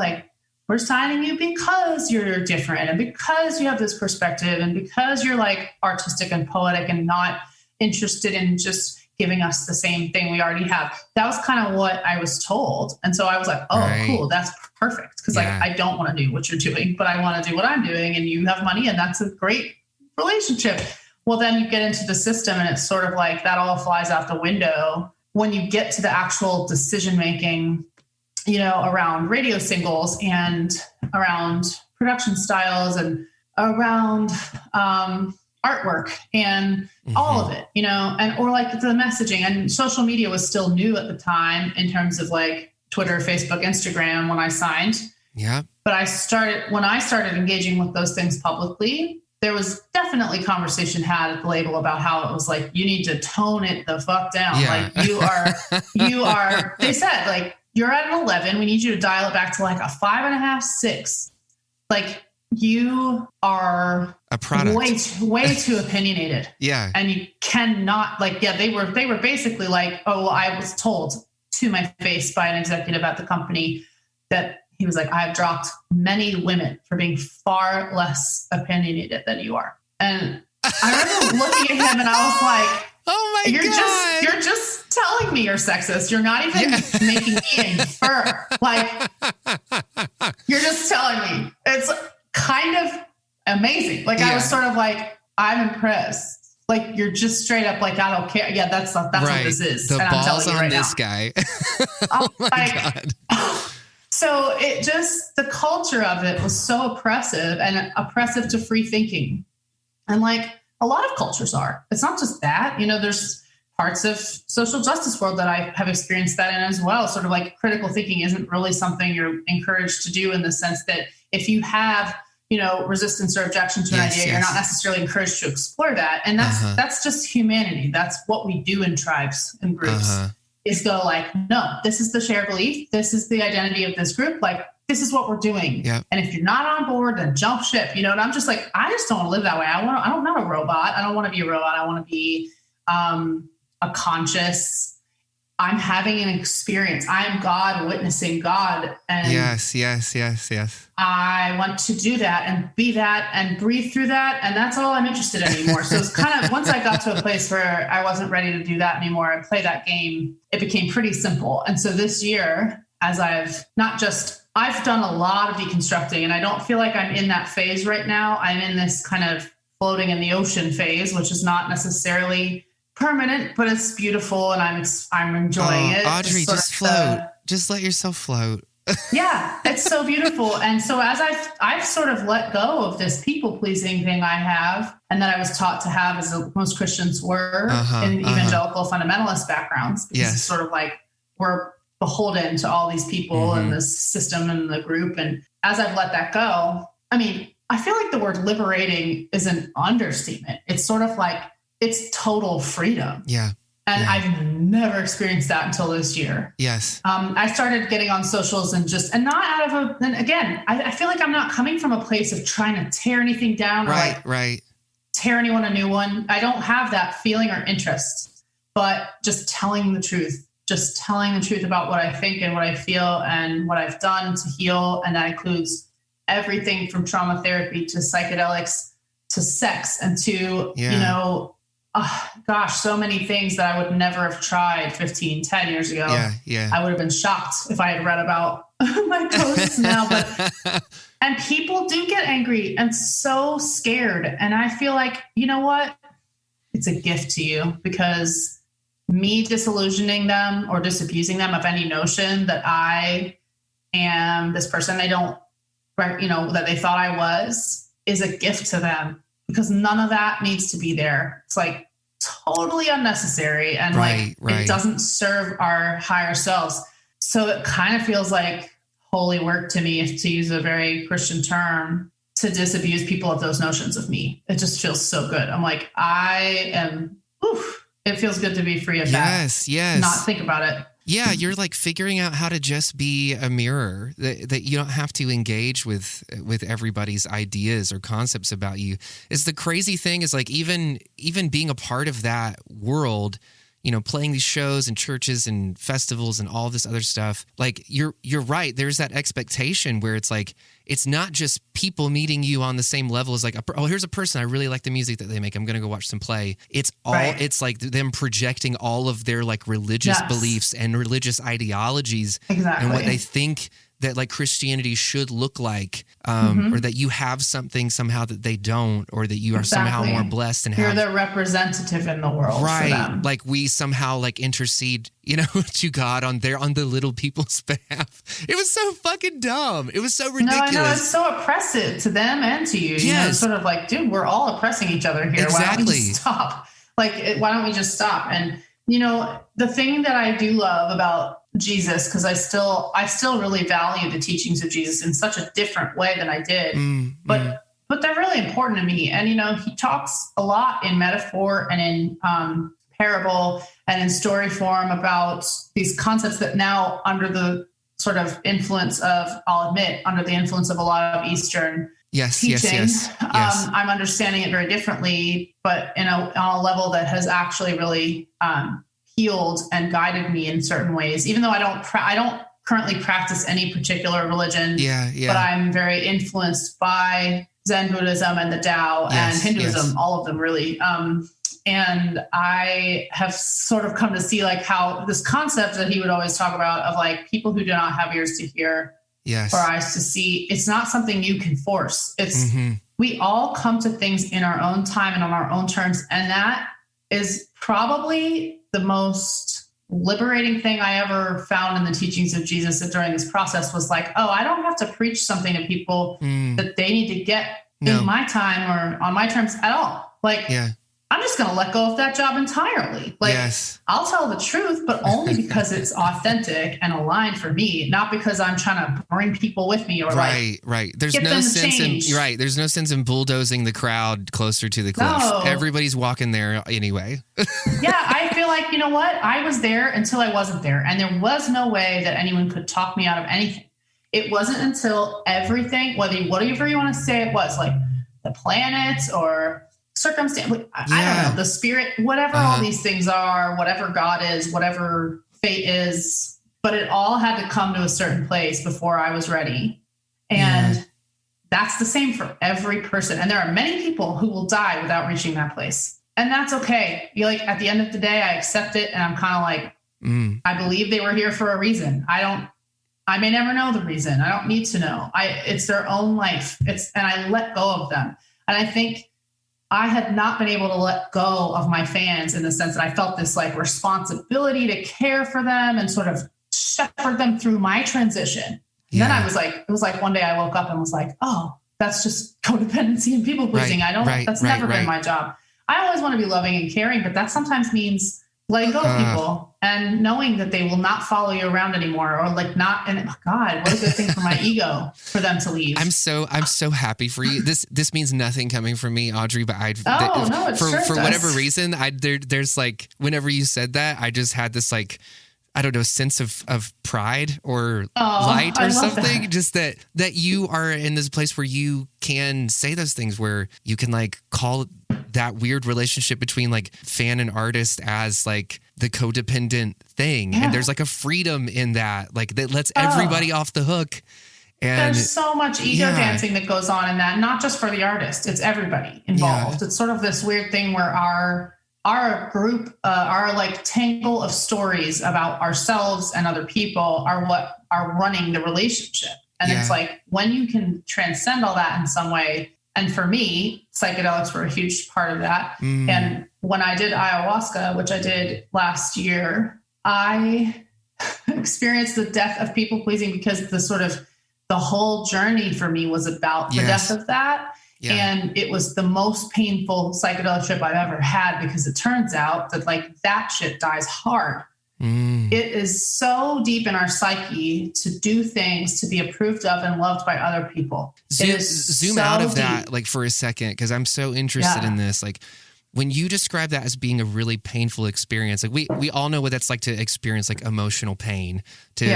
we're signing you because you're different and because you have this perspective and because you're like artistic and poetic and not interested in just giving us the same thing we already have. That was kind of what I was told. And so I was like, cool, that's perfect. Cause I don't want to do what you're doing, but I want to do what I'm doing, and you have money, and that's a great relationship. Well, then you get into the system and it's sort of like that all flies out the window when you get to the actual decision-making, around radio singles and around production styles and around artwork and all of it, or like the messaging. And social media was still new at the time in terms of like Twitter, Facebook, Instagram when I signed. Yeah. But when I started engaging with those things publicly, there was definitely conversation had at the label about how it was like, you need to tone it the fuck down. Yeah. Like they said, like, you're at an 11. We need you to dial it back to like a 5.5, 6. Like, you are a product. way too opinionated. Yeah. And you cannot they were basically like, I was told to my face by an executive at the company that he was like, I've dropped many women for being far less opinionated than you are. And I remember looking at him and I was like, oh my God. You're just telling me you're sexist. You're not even making me infer. Like, you're just telling me. It's kind of amazing. Like, I was sort of like, I'm impressed. Like, you're just straight up like, I don't care. Yeah, that's what this is. The and balls I'm telling you on right this now. guy. Oh my God. So the culture of it was so oppressive and oppressive to free thinking. And like, a lot of cultures are. It's not just that, there's parts of social justice world that I have experienced that in as well. Sort of like critical thinking isn't really something you're encouraged to do, in the sense that if you have, resistance or objection to an idea, you're not necessarily encouraged to explore that. And that's just humanity. That's what we do in tribes and groups, is go like, no, this is the shared belief. This is the identity of this group. Like, this is what we're doing. Yep. And if you're not on board, then jump ship, And I'm just like, I just don't want to live that way. I'm not a robot. I don't want to be a robot. I want to be a conscious, I'm having an experience. I am God witnessing God. And yes. I want to do that and be that and breathe through that. And that's all I'm interested in anymore. So it's kind of, once I got to a place where I wasn't ready to do that anymore, I play that game, it became pretty simple. And so this year, as I've done a lot of deconstructing, and I don't feel like I'm in that phase right now. I'm in this kind of floating in the ocean phase, which is not necessarily permanent, but it's beautiful, and I'm enjoying it. Audrey, just float. Just let yourself float. Yeah, it's so beautiful. And so as I've sort of let go of this people-pleasing thing I have, and that I was taught to have, as most Christians were in evangelical fundamentalist backgrounds. Because it's sort of like we're beholden to all these people and this system and the group. And as I've let that go, I mean, I feel like the word liberating is an understatement. It's sort of like, it's total freedom. Yeah. And I've never experienced that until this year. Yes. I started getting on socials and not out of and again, I feel like I'm not coming from a place of trying to tear anything down or tear anyone a new one. I don't have that feeling or interest, but just telling the truth about what I think and what I feel and what I've done to heal. And that includes everything from trauma therapy to psychedelics to sex and to, so many things that I would never have tried 10 years ago. Yeah. I would have been shocked if I had read about my posts now, and people do get angry and so scared. And I feel like, you know what? It's a gift to you, because me disillusioning them or disabusing them of any notion that I am this person that they thought I was, is a gift to them, because none of that needs to be there. It's like totally unnecessary. And it doesn't serve our higher selves. So it kind of feels like holy work to me, if to use a very Christian term, to disabuse people of those notions of me. It just feels so good. I'm like, it feels good to be free of that. Yes. Not think about it. Yeah, you're like figuring out how to just be a mirror, that you don't have to engage with everybody's ideas or concepts about you. It's the crazy thing is like even being a part of that world, playing these shows and churches and festivals and all this other stuff. Like you're right. There's that expectation where it's like, it's not just people meeting you on the same level as like, here's a person. I really like the music that they make. I'm going to go watch them play. It's it's like them projecting all of their like religious beliefs and religious ideologies and what they think that like Christianity should look like, or that you have something somehow that they don't, or that you are somehow more blessed and you're the representative in the world. Right. For them. Like we somehow like intercede, to God on the little people's behalf. It was so fucking dumb. It was so ridiculous. No, I know. It's so oppressive to them and to you. Yes. Sort of like, dude, we're all oppressing each other here. Exactly. Why don't we just stop? Why don't we just stop? And, the thing that I do love about Jesus, because I still really value the teachings of Jesus in such a different way than I did, but they're really important to me. And, he talks a lot in metaphor and in parable and in story form about these concepts that now, under the sort of influence of, I'll admit, under the influence of a lot of Eastern teaching, yes. I'm understanding it very differently, but on a level that has actually really healed and guided me in certain ways. Even though I don't currently practice any particular religion, but I'm very influenced by Zen Buddhism and the Tao and Hinduism, all of them really. And I have sort of come to see like how this concept that he would always talk about of like people who do not have ears to hear or eyes to see, it's not something you can force. It's we all come to things in our own time and on our own terms. And that is probably the most liberating thing I ever found in the teachings of Jesus during this process was like, I don't have to preach something to people that they need to get in my time or on my terms at all. Like, I'm just going to let go of that job entirely. Like, yes. I'll tell the truth, but only because it's authentic and aligned for me, not because I'm trying to bring people with me or right. There's get no them to sense change. There's no sense in bulldozing the crowd closer to the cliff. No. Everybody's walking there anyway. Yeah, I feel like, you know what? I was there until I wasn't there. And there was no way that anyone could talk me out of anything. It wasn't until everything, whatever you want to say it was, like the planets or circumstance, I don't know, the spirit, whatever all these things are, whatever God is, whatever fate is, but it all had to come to a certain place before I was ready. And that's the same for every person. And there are many people who will die without reaching that place. And that's okay. You're like, at the end of the day, I accept it. And I'm kind of like, I believe they were here for a reason. I may never know the reason. I don't need to know. It's their own life. And I let go of them. And I think I had not been able to let go of my fans in the sense that I felt this like responsibility to care for them and sort of shepherd them through my transition. And then I was like, it was like one day I woke up and was like, oh, that's just codependency and people pleasing. That's never been my job. I always want to be loving and caring, but that sometimes means letting go of people and knowing that they will not follow you around anymore or like not. And God, what a good thing for my ego for them to leave. I'm so happy for you. This means nothing coming from me, Audrey, but for whatever reason, there's like, whenever you said that, I just had this like, I don't know, sense of pride or light or something. That. Just that you are in this place where you can say those things, where you can like call that weird relationship between like fan and artist as like the codependent thing. Yeah. And there's like a freedom in that, like that lets everybody off the hook. And there's so much ego dancing that goes on in that, not just for the artist, it's everybody involved. It's sort of this weird thing where our group, our like tangle of stories about ourselves and other people are what are running the relationship. And it's like, when you can transcend all that in some way. And for me, psychedelics were a huge part of that. And when I did ayahuasca, which I did last year, I experienced the death of people pleasing because the whole journey for me was about the death of that. Yeah. And it was the most painful psychedelic trip I've ever had, because it turns out that like that shit dies hard. It is so deep in our psyche to do things, to be approved of and loved by other people. Zoom out of that like for a second, because I'm so interested in this. Like, when you describe that as being a really painful experience, like we all know what that's like to experience like emotional pain, to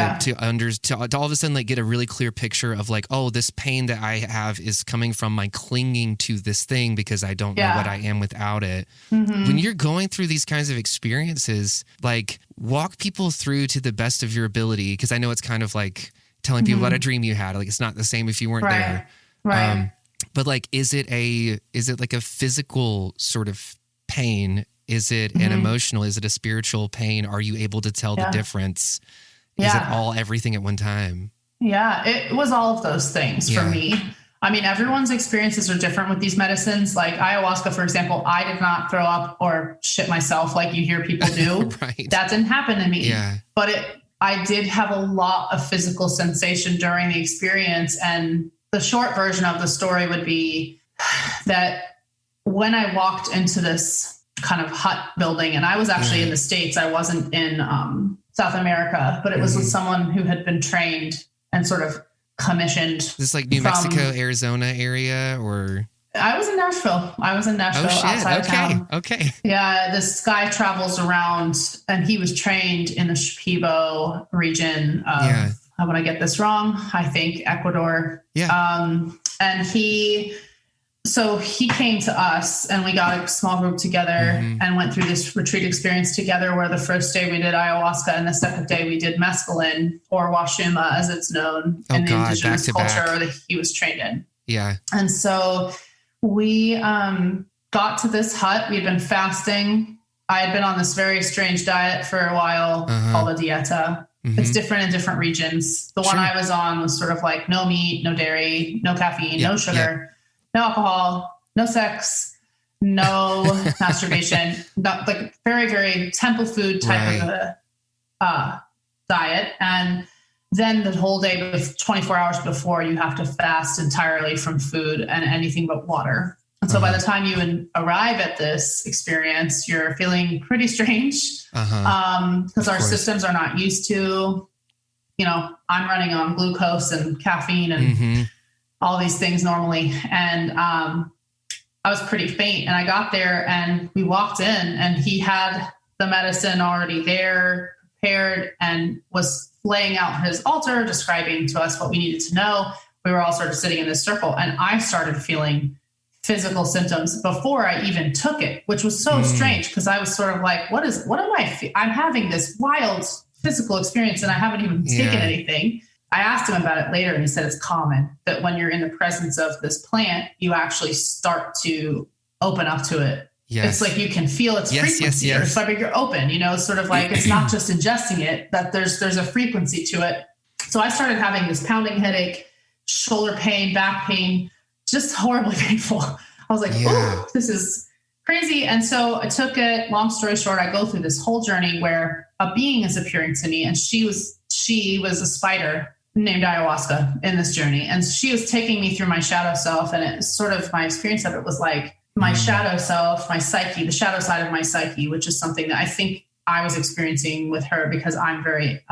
all of a sudden like get a really clear picture of like, oh, this pain that I have is coming from my clinging to this thing because I don't know what I am without it. When you're going through these kinds of experiences, like walk people through to the best of your ability, because I know it's kind of like telling people about a dream you had. Like, it's not the same if you weren't there. Right. But like, is it like a physical sort of pain? Is it an emotional? Is it a spiritual pain? Are you able to tell the difference? Is it all everything at one time? Yeah, it was all of those things for me. I mean, everyone's experiences are different with these medicines. Like ayahuasca, for example, I did not throw up or shit myself like you hear people do. That didn't happen to me. Yeah. But I did have a lot of physical sensation during the experience. And the short version of the story would be that when I walked into this kind of hut building, and I was actually in the States, I wasn't in South America, but it was with someone who had been trained and sort of commissioned. This like New Mexico, Arizona area, or? I was in Nashville. Oh, shit. Outside of town. Okay. Yeah, this guy travels around, and he was trained in the Shipibo region of, I'm going to get this wrong, I think Ecuador. Yeah. And he came to us, and we got a small group together and went through this retreat experience together, where the first day we did ayahuasca and the second day we did mescaline, or washuma as it's known in the indigenous culture that he was trained in. Yeah. And so we got to this hut. We'd been fasting. I had been on this very strange diet for a while called a dieta. It's different in different regions. The one I was on was sort of like no meat, no dairy, no caffeine, no sugar, no alcohol, no sex, no masturbation, like very, very temple food type of a diet. And then the whole day, 24 hours before, you have to fast entirely from food and anything but water. And so by the time you arrive at this experience, you're feeling pretty strange because our systems are not used to, I'm running on glucose and caffeine and all these things normally. And I was pretty faint, and I got there and we walked in and he had the medicine already there prepared and was laying out his altar, describing to us what we needed to know. We were all sort of sitting in this circle, and I started feeling physical symptoms before I even took it, which was so strange because I was sort of like, what am I? I'm having this wild physical experience and I haven't even taken anything. I asked him about it later, and he said it's common that when you're in the presence of this plant, you actually start to open up to it. It's like you can feel its frequency. Or it's like you're open, sort of like it's not just ingesting it, that there's a frequency to it. So I started having this pounding headache, shoulder pain, back pain, just horribly painful. I was like, oh, this is crazy. And so I took it. Long story short, I go through this whole journey where a being is appearing to me, and she was a spider named Ayahuasca in this journey. And she was taking me through my shadow self. And it sort of, my experience of it was like my shadow self, my psyche, the shadow side of my psyche, which is something that I think I was experiencing with her because I'm very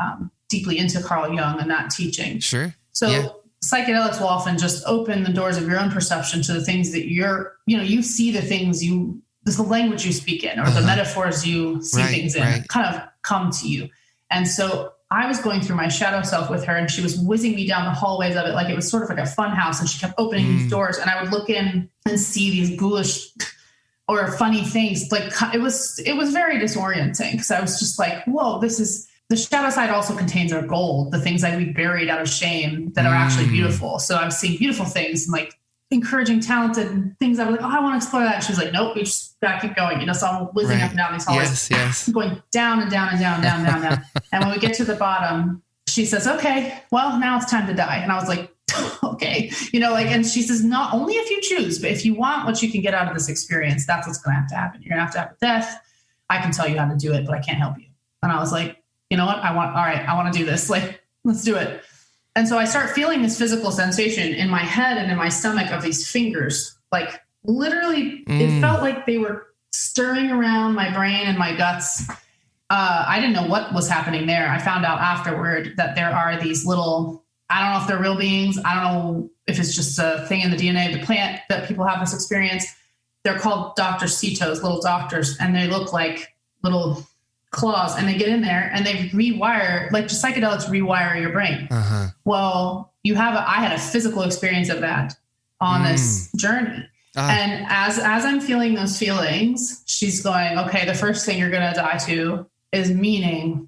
deeply into Carl Jung and that teaching. Sure. So psychedelics will often just open the doors of your own perception to the things that you see the things the language you speak in, or the metaphors you see things in kind of come to you. And so I was going through my shadow self with her, and she was whizzing me down the hallways of it like it was sort of like a fun house, and she kept opening these doors, and I would look in and see these ghoulish or funny things. Like it was very disorienting because I was just like, whoa, this is the shadow side also contains our gold, the things that we buried out of shame that are actually beautiful. So I was seeing beautiful things and like encouraging, talented things. I was like, oh, I want to explore that. And she was like, nope, we just got to keep going. So I'm whizzing up and down these hallways, going down and down and down, down, down, down. And when we get to the bottom, she says, okay, well, now it's time to die. And I was like, okay, and she says, not only if you choose, but if you want what you can get out of this experience, that's what's going to have to happen. You're going to have a death. I can tell you how to do it, but I can't help you. And I was like, you know what? I want to do this. Like, let's do it. And so I start feeling this physical sensation in my head and in my stomach of these fingers, like literally it felt like they were stirring around my brain and my guts. I didn't know what was happening there. I found out afterward that there are these little, I don't know if they're real beings. I don't know if it's just a thing in the DNA of the plant that people have this experience. They're called Dr. Cetos, little doctors, and they look like little claws, and they get in there and they rewire, like just psychedelics rewire your brain. Well, I had a physical experience of that on this journey. And as I'm feeling those feelings, she's going, okay, the first thing you're going to die to is meaning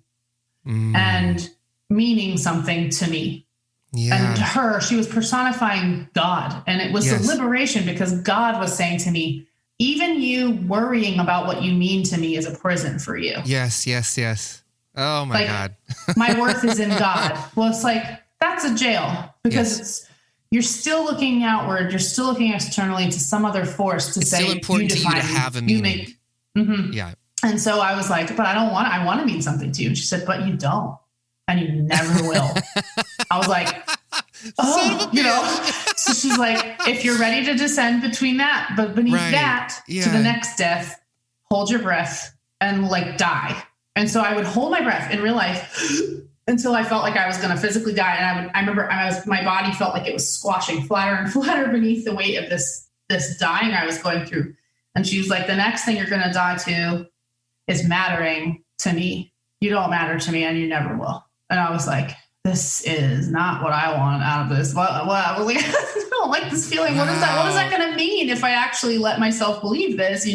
and meaning something to me. And to her, she was personifying God. And it was the liberation, because God was saying to me, even you worrying about what you mean to me is a prison for you. Yes. Oh my God. My worth is in God. Well, it's like, that's a jail, because you're still looking outward. You're still looking externally to some other force to it's say, still important to you to have a meaning. Yeah. And so I was like, but I want to mean something to you. And she said, but you don't, and you never will. I was like, so she's like, if you're ready to descend between that, but beneath that to the next death, hold your breath and like die. And so I would hold my breath in real life until I felt like I was going to physically die. And I remember my body felt like it was squashing flatter and flatter beneath the weight of this dying I was going through. And she was like, the next thing you're going to die to is mattering to me. You don't matter to me, and you never will. And I was like, this is not what I want out of this. What I was like, I don't like this feeling. Wow. What is that going to mean if I actually let myself believe this,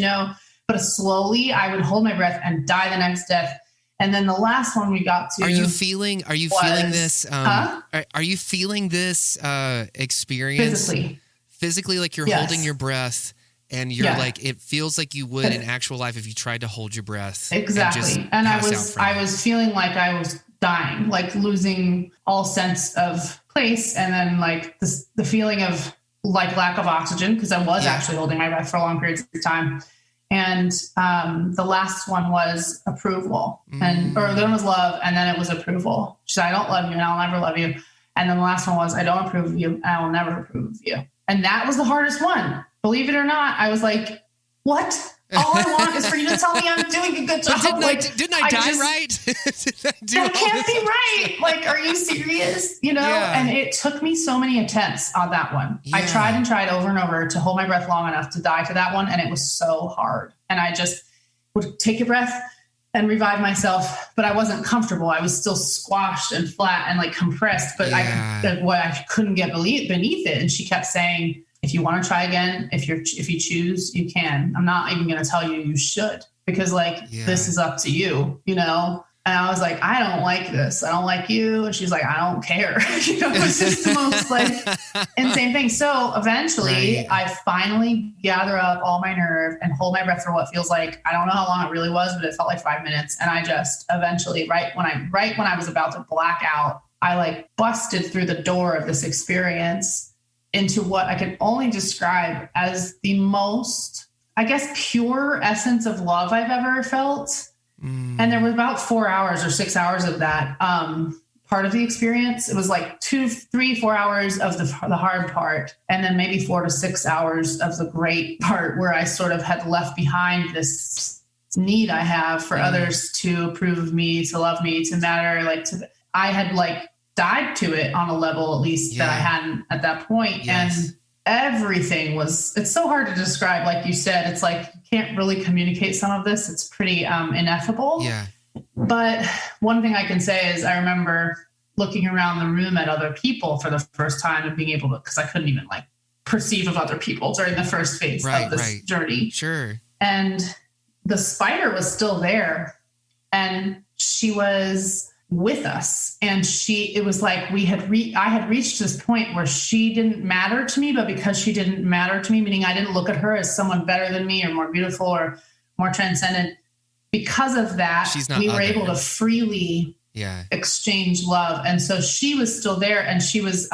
But slowly I would hold my breath and die the next death. And then the last one we got to. Are you feeling this? Are you feeling this experience? Physically, like you're holding your breath, and you're like, it feels like you would in actual life if you tried to hold your breath. Exactly. And I was feeling like I was dying, like losing all sense of place. And then like the feeling of like lack of oxygen, because I was actually holding my breath for long periods of time. And the last one was approval, or then it was love, and then it was approval. She said, I don't love you, and I'll never love you. And then the last one was, I don't approve of you, and I will never approve of you. And that was the hardest one. Believe it or not, I was like, what? All I want is for you to tell me I'm doing a good job. Didn't I die right? That can't be right. Like, are you serious? You know? Yeah. And it took me so many attempts on that one. Yeah. I tried and tried over and over to hold my breath long enough to die to that one. And it was so hard. And I just would take a breath and revive myself, but I wasn't comfortable. I was still squashed and flat and like compressed, but I couldn't get beneath it. And she kept saying, if you want to try again, if you choose, you can. I'm not even going to tell you should, because this is up to you, you know? And I was like, I don't like this. I don't like you. And she's like, I don't care. You know, it's just the most insane thing. So eventually I finally gather up all my nerve and hold my breath for what feels like, I don't know how long it really was, but it felt like 5 minutes. And I just eventually, right when I was about to black out, I busted through the door of this experience into what I can only describe as the most, I guess, pure essence of love I've ever felt. And there was about 4 hours or 6 hours of that part of the experience. It was 2, 3, 4 hours of the hard part, and then maybe 4 to 6 hours of the great part where I sort of had left behind this need I have for others to approve of me, to love me, to matter. I had died to it on a level, at least that I hadn't at that point. Yes. And everything it's so hard to describe. Like you said, it's you can't really communicate some of this. It's pretty ineffable. Yeah. But one thing I can say is I remember looking around the room at other people for the first time and being able to, because I couldn't even perceive of other people during the first phase of this journey. Sure. And the spider was still there, and she was with us. And it was I had reached this point where she didn't matter to me, but because she didn't matter to me, meaning I didn't look at her as someone better than me or more beautiful or more transcendent, because of that, we were able to freely exchange love. And so she was still there, and she was,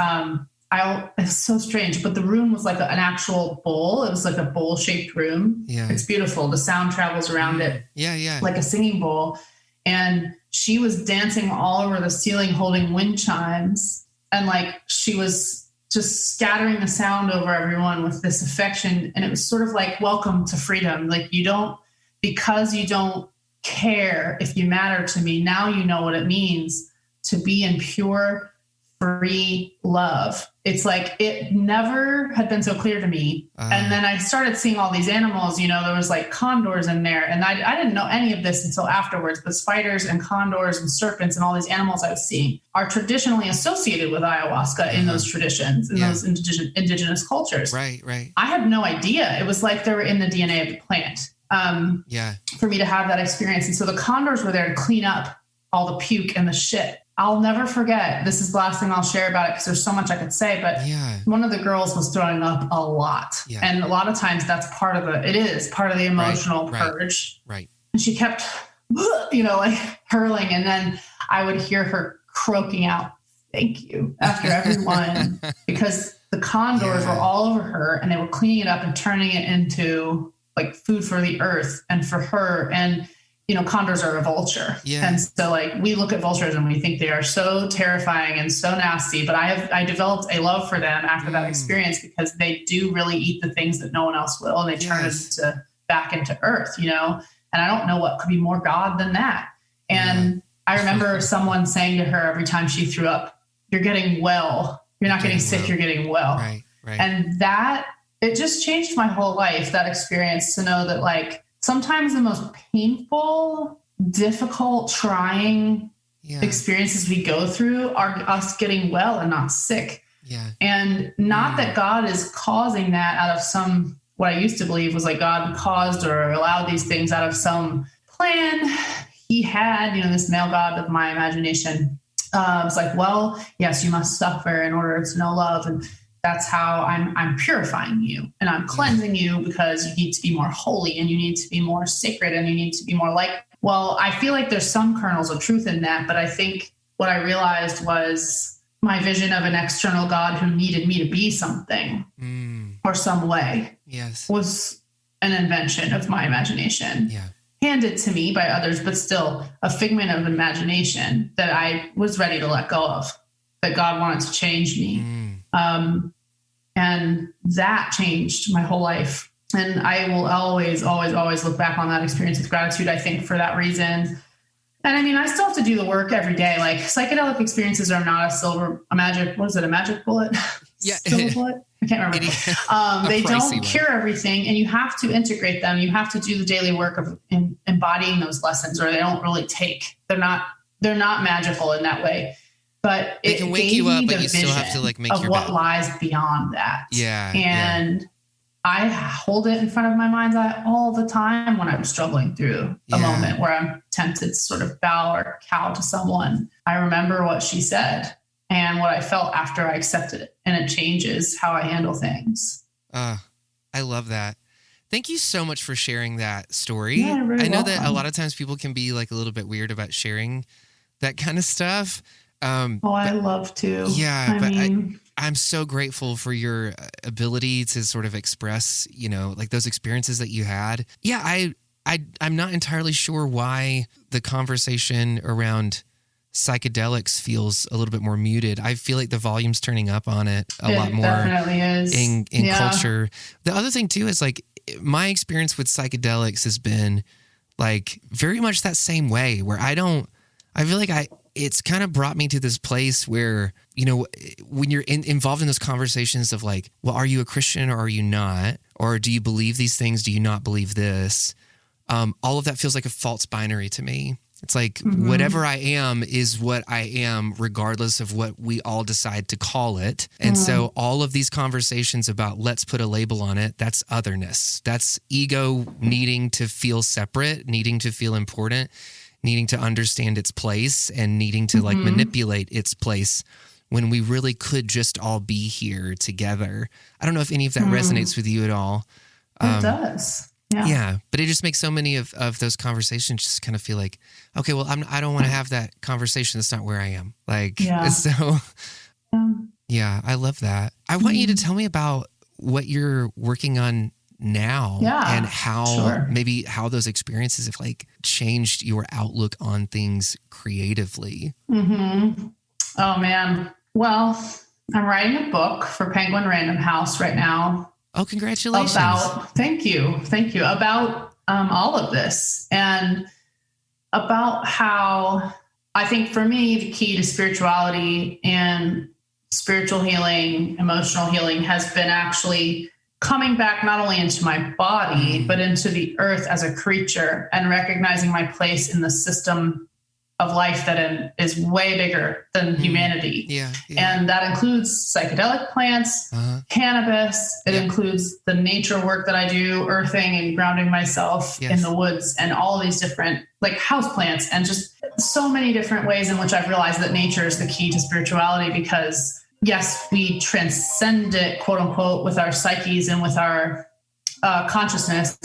it's so strange, but the room was an actual bowl. It was a bowl shaped room. Yeah. It's beautiful. The sound travels around it. Yeah. Like a singing bowl. And she was dancing all over the ceiling, holding wind chimes. And she was just scattering the sound over everyone with this affection. And it was sort of welcome to freedom. Because you don't care if you matter to me, now you know what it means to be in pure, free love. It's it never had been so clear to me. And then I started seeing all these animals, there was condors in there. And I didn't know any of this until afterwards, but spiders and condors and serpents and all these animals I was seeing are traditionally associated with ayahuasca in those traditions, in those indigenous cultures. Right. I had no idea. It was they were in the DNA of the plant. For me to have that experience. And so the condors were there to clean up all the puke and the shit. I'll never forget. This is the last thing I'll share about it because there's so much I could say, but one of the girls was throwing up a lot. Yeah. And a lot of times that's part of the emotional purge. Right. And she kept, hurling. And then I would hear her croaking out, thank you, after everyone, because the condors were all over her and they were cleaning it up and turning it into food for the earth and for her. And condors are a vulture. Yeah. And so we look at vultures and we think they are so terrifying and so nasty, but I developed a love for them after that experience because they do really eat the things that no one else will. And they turn it back into earth, and I don't know what could be more God than that. And I remember someone saying to her every time she threw up, you're getting well, you're not getting sick, you're getting well. Right. And that, it just changed my whole life, that experience, to know that sometimes the most painful, difficult, trying experiences we go through are us getting well and not sick. Yeah. And not that God is causing that out of what I used to believe was God caused or allowed these things out of some plan he had, this male God of my imagination. It's well, yes, you must suffer in order to know love. And that's how I'm purifying you and I'm cleansing you because you need to be more holy and you need to be more sacred and you need to be more well, I feel like there's some kernels of truth in that, but I think what I realized was my vision of an external God who needed me to be something or some way was an invention of my imagination. Yeah. Handed to me by others, but still a figment of imagination that I was ready to let go of, that God wanted to change me. And that changed my whole life. And I will always, always, always look back on that experience with gratitude, I think, for that reason. And I mean, I still have to do the work every day. Like, psychedelic experiences are not a magic bullet? Yeah. Silver bullet? I can't remember. They don't cure everything, and you have to integrate them. You have to do the daily work of embodying those lessons, or they don't really take. They're not magical in that way. But they can wake you up, but you still have to like make your what bed. lies beyond that. Yeah. And I hold it in front of my mind's eye all the time when I'm struggling through a moment where I'm tempted to sort of bow or cow to someone. I remember what she said and what I felt after I accepted it, and it changes how I handle things. I love that. Thank you so much for sharing that story. Yeah, you're very I know welcome. that a lot of times people can be like a little bit weird about sharing that kind of stuff. I love to. Yeah, I'm so grateful for your ability to sort of express, like those experiences that you had. Yeah, I'm not entirely sure why the conversation around psychedelics feels a little bit more muted. I feel like the volume's turning up on it a lot more. Definitely is. In culture. The other thing too is like my experience with psychedelics has been like very much that same way where I feel like it's kind of brought me to this place where, when you're involved in those conversations of like, well, are you a Christian or are you not? Or do you believe these things? Do you not believe this? All of that feels like a false binary to me. It's like whatever I am is what I am, regardless of what we all decide to call it. And so all of these conversations about let's put a label on it, that's otherness. That's ego needing to feel separate, needing to feel important, needing to understand its place, and needing to like manipulate its place when we really could just all be here together. I don't know if any of that resonates with you at all. It does. Yeah, but it just makes so many of those conversations just kind of feel like, okay, well, I don't want to have that conversation. That's not where I am. Like, so yeah, I love that. I want you to tell me about what you're working on now and how maybe how those experiences have like changed your outlook on things creatively. Oh man. Well, I'm writing a book for Penguin Random House right now. Oh, congratulations. Thank you. About all of this and about how I think for me, the key to spirituality and spiritual healing, emotional healing has been actually coming back not only into my body, but into the earth as a creature and recognizing my place in the system of life that is way bigger than humanity. Yeah. And that includes psychedelic plants, cannabis. It includes the nature work that I do, earthing and grounding myself in the woods, and all of these different like house plants, and just so many different ways in which I've realized that nature is the key to spirituality, because yes, we transcend it, quote unquote, with our psyches and with our consciousness.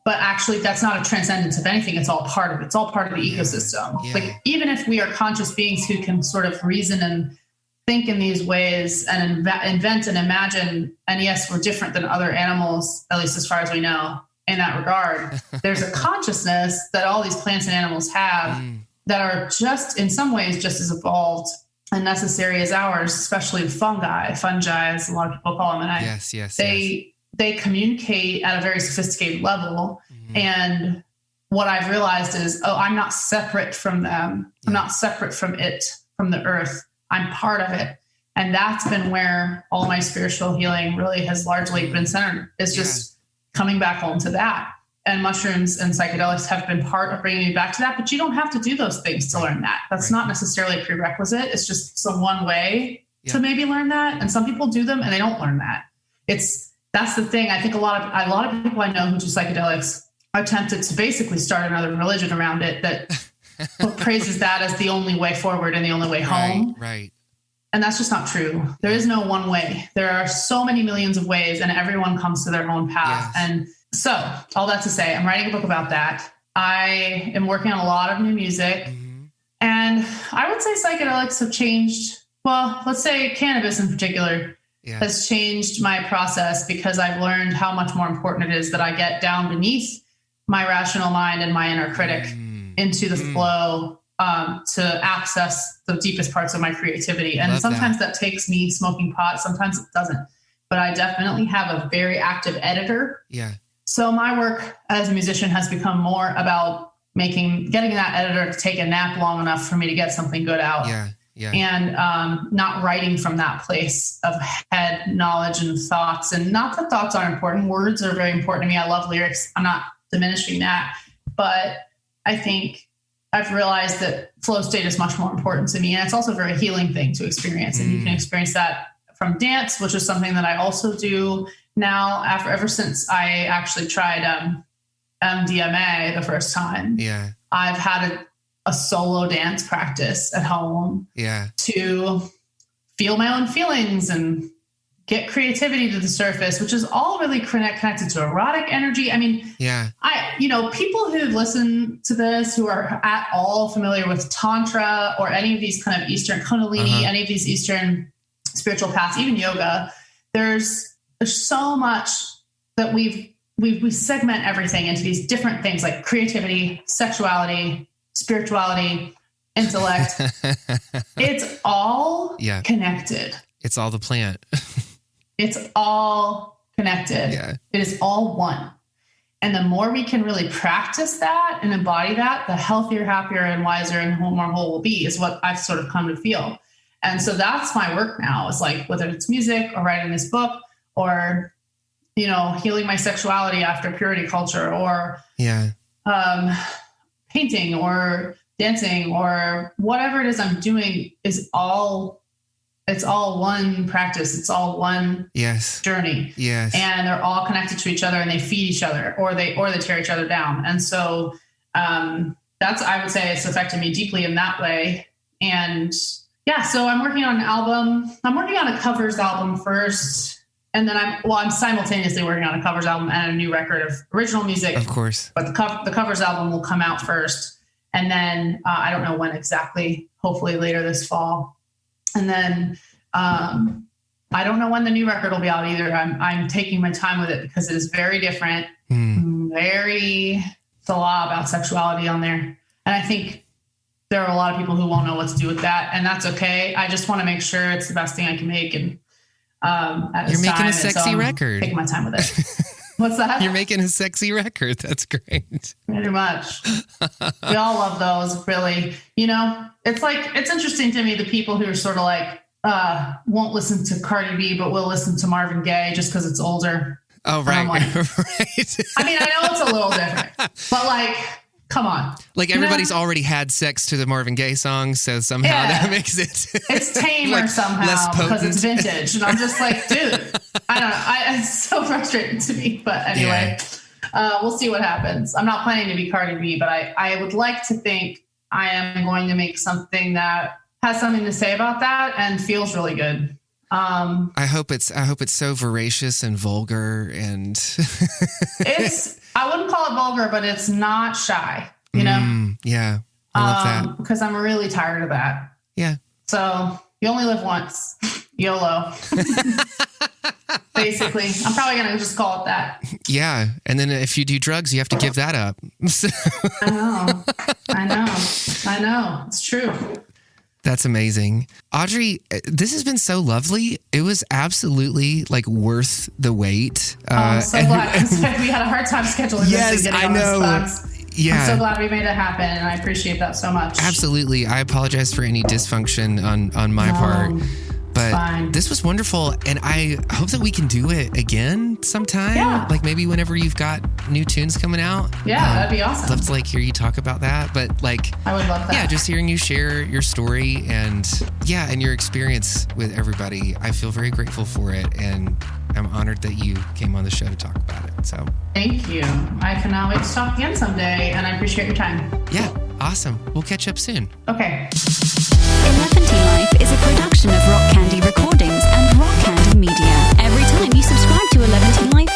But actually, that's not a transcendence of anything. It's all part of it. It's all part of the ecosystem. Yeah. Like, even if we are conscious beings who can sort of reason and think in these ways and invent and imagine, and yes, we're different than other animals, at least as far as we know in that regard, there's a consciousness that all these plants and animals have that are just, in some ways, just as evolved and necessary as ours, especially fungi, as a lot of people call them. And they communicate at a very sophisticated level. And what I've realized is, I'm not separate from them. I'm not separate from it, from the earth. I'm part of it. And that's been where all my spiritual healing really has largely been centered, is just coming back home to that. And mushrooms and psychedelics have been part of bringing me back to that. But you don't have to do those things to learn that. That's not necessarily a prerequisite. It's just some one way to maybe learn that. And some people do them and they don't learn that. That's the thing. I think a lot of people I know who do psychedelics are tempted to basically start another religion around it that praises that as the only way forward and the only way home. Right. And that's just not true. There is no one way. There are so many millions of ways, and everyone comes to their own path. Yes. And so all that to say, I'm writing a book about that. I am working on a lot of new music. And I would say psychedelics have changed. Well, let's say cannabis in particular has changed my process, because I've learned how much more important it is that I get down beneath my rational mind and my inner critic into the flow to access the deepest parts of my creativity. And sometimes that takes me smoking pot. Sometimes it doesn't. but I definitely have a very active editor. Yeah. So my work as a musician has become more about getting that editor to take a nap long enough for me to get something good out. Yeah. Yeah. And not writing from that place of head knowledge and thoughts. And not that thoughts aren't important. Words are very important to me. I love lyrics. I'm not diminishing that. But I think I've realized that flow state is much more important to me. And it's also a very healing thing to experience. And you can experience that from dance, which is something that I also do now ever since I actually tried MDMA the first time. Yeah. I've had a solo dance practice at home to feel my own feelings and get creativity to the surface, which is all really connected to erotic energy. I mean, people who listen to this who are at all familiar with Tantra or any of these kind of Eastern Kundalini, any of these Eastern spiritual paths, even yoga, there's so much that we segment everything into these different things like creativity, sexuality, spirituality, intellect. It's all connected. It's all the plant. It's all connected. Yeah. It is all one. And the more we can really practice that and embody that, the healthier, happier, and wiser and more whole we'll be, is what I've sort of come to feel. And so that's my work now. It's like, whether it's music or writing this book or, healing my sexuality after purity culture or painting or dancing or whatever it is I'm doing it's all one practice. It's all one journey. Yes. And they're all connected to each other and they feed each other or they tear each other down. And so I would say it's affected me deeply in that way. And so I'm working on an album. I'm working on a covers album first. And then I'm simultaneously working on a covers album and a new record of original music. Of course. But the covers album will come out first. And then I don't know when exactly, hopefully later this fall. And then I don't know when the new record will be out either. I'm taking my time with it because it is very different. It's a lot about sexuality on there. And I think there are a lot of people who won't know what to do with that. And that's okay. I just want to make sure it's the best thing I can make. And you're making a sexy record. Taking my time with it. What's that? You're making a sexy record. That's great. Pretty much. We all love those, really. It's interesting to me, the people who are sort of like, won't listen to Cardi B, but will listen to Marvin Gaye just because it's older. Oh, right. Like, right. I mean, I know it's a little different, but like, come on. Like everybody's already had sex to the Marvin Gaye song, so somehow that makes it. It's tamer somehow because it's vintage. And I'm just like, dude, I don't know. It's so frustrating to me. But anyway, we'll see what happens. I'm not planning to be Cardi B, but I would like to think I am going to make something that has something to say about that and feels really good. I hope it's so voracious and vulgar and I wouldn't call it vulgar, but it's not shy, Yeah. I love that. Because I'm really tired of that. Yeah. So you only live once. YOLO. Basically. I'm probably going to just call it that. Yeah. And then if you do drugs, you have to give that up. I know. It's true. That's amazing. Audrey, this has been so lovely. It was absolutely worth the wait. I'm so glad. We had a hard time scheduling this. Yes, I know. Yeah. I'm so glad we made it happen, and I appreciate that so much. Absolutely. I apologize for any dysfunction on my part. But this was wonderful, and I hope that we can do it again sometime. Yeah. Maybe whenever you've got new tunes coming out. Yeah, that'd be awesome. I'd love to hear you talk about that. But I would love that. Yeah, just hearing you share your story and your experience with everybody. I feel very grateful for it, and I'm honored that you came on the show to talk about it. So thank you. I cannot wait to talk again someday, and I appreciate your time. Yeah, awesome. We'll catch up soon. Okay. Eleventy Life is a production of Rock Candy Recordings and Rock Candy Media. Every time you subscribe to Eleventy Life,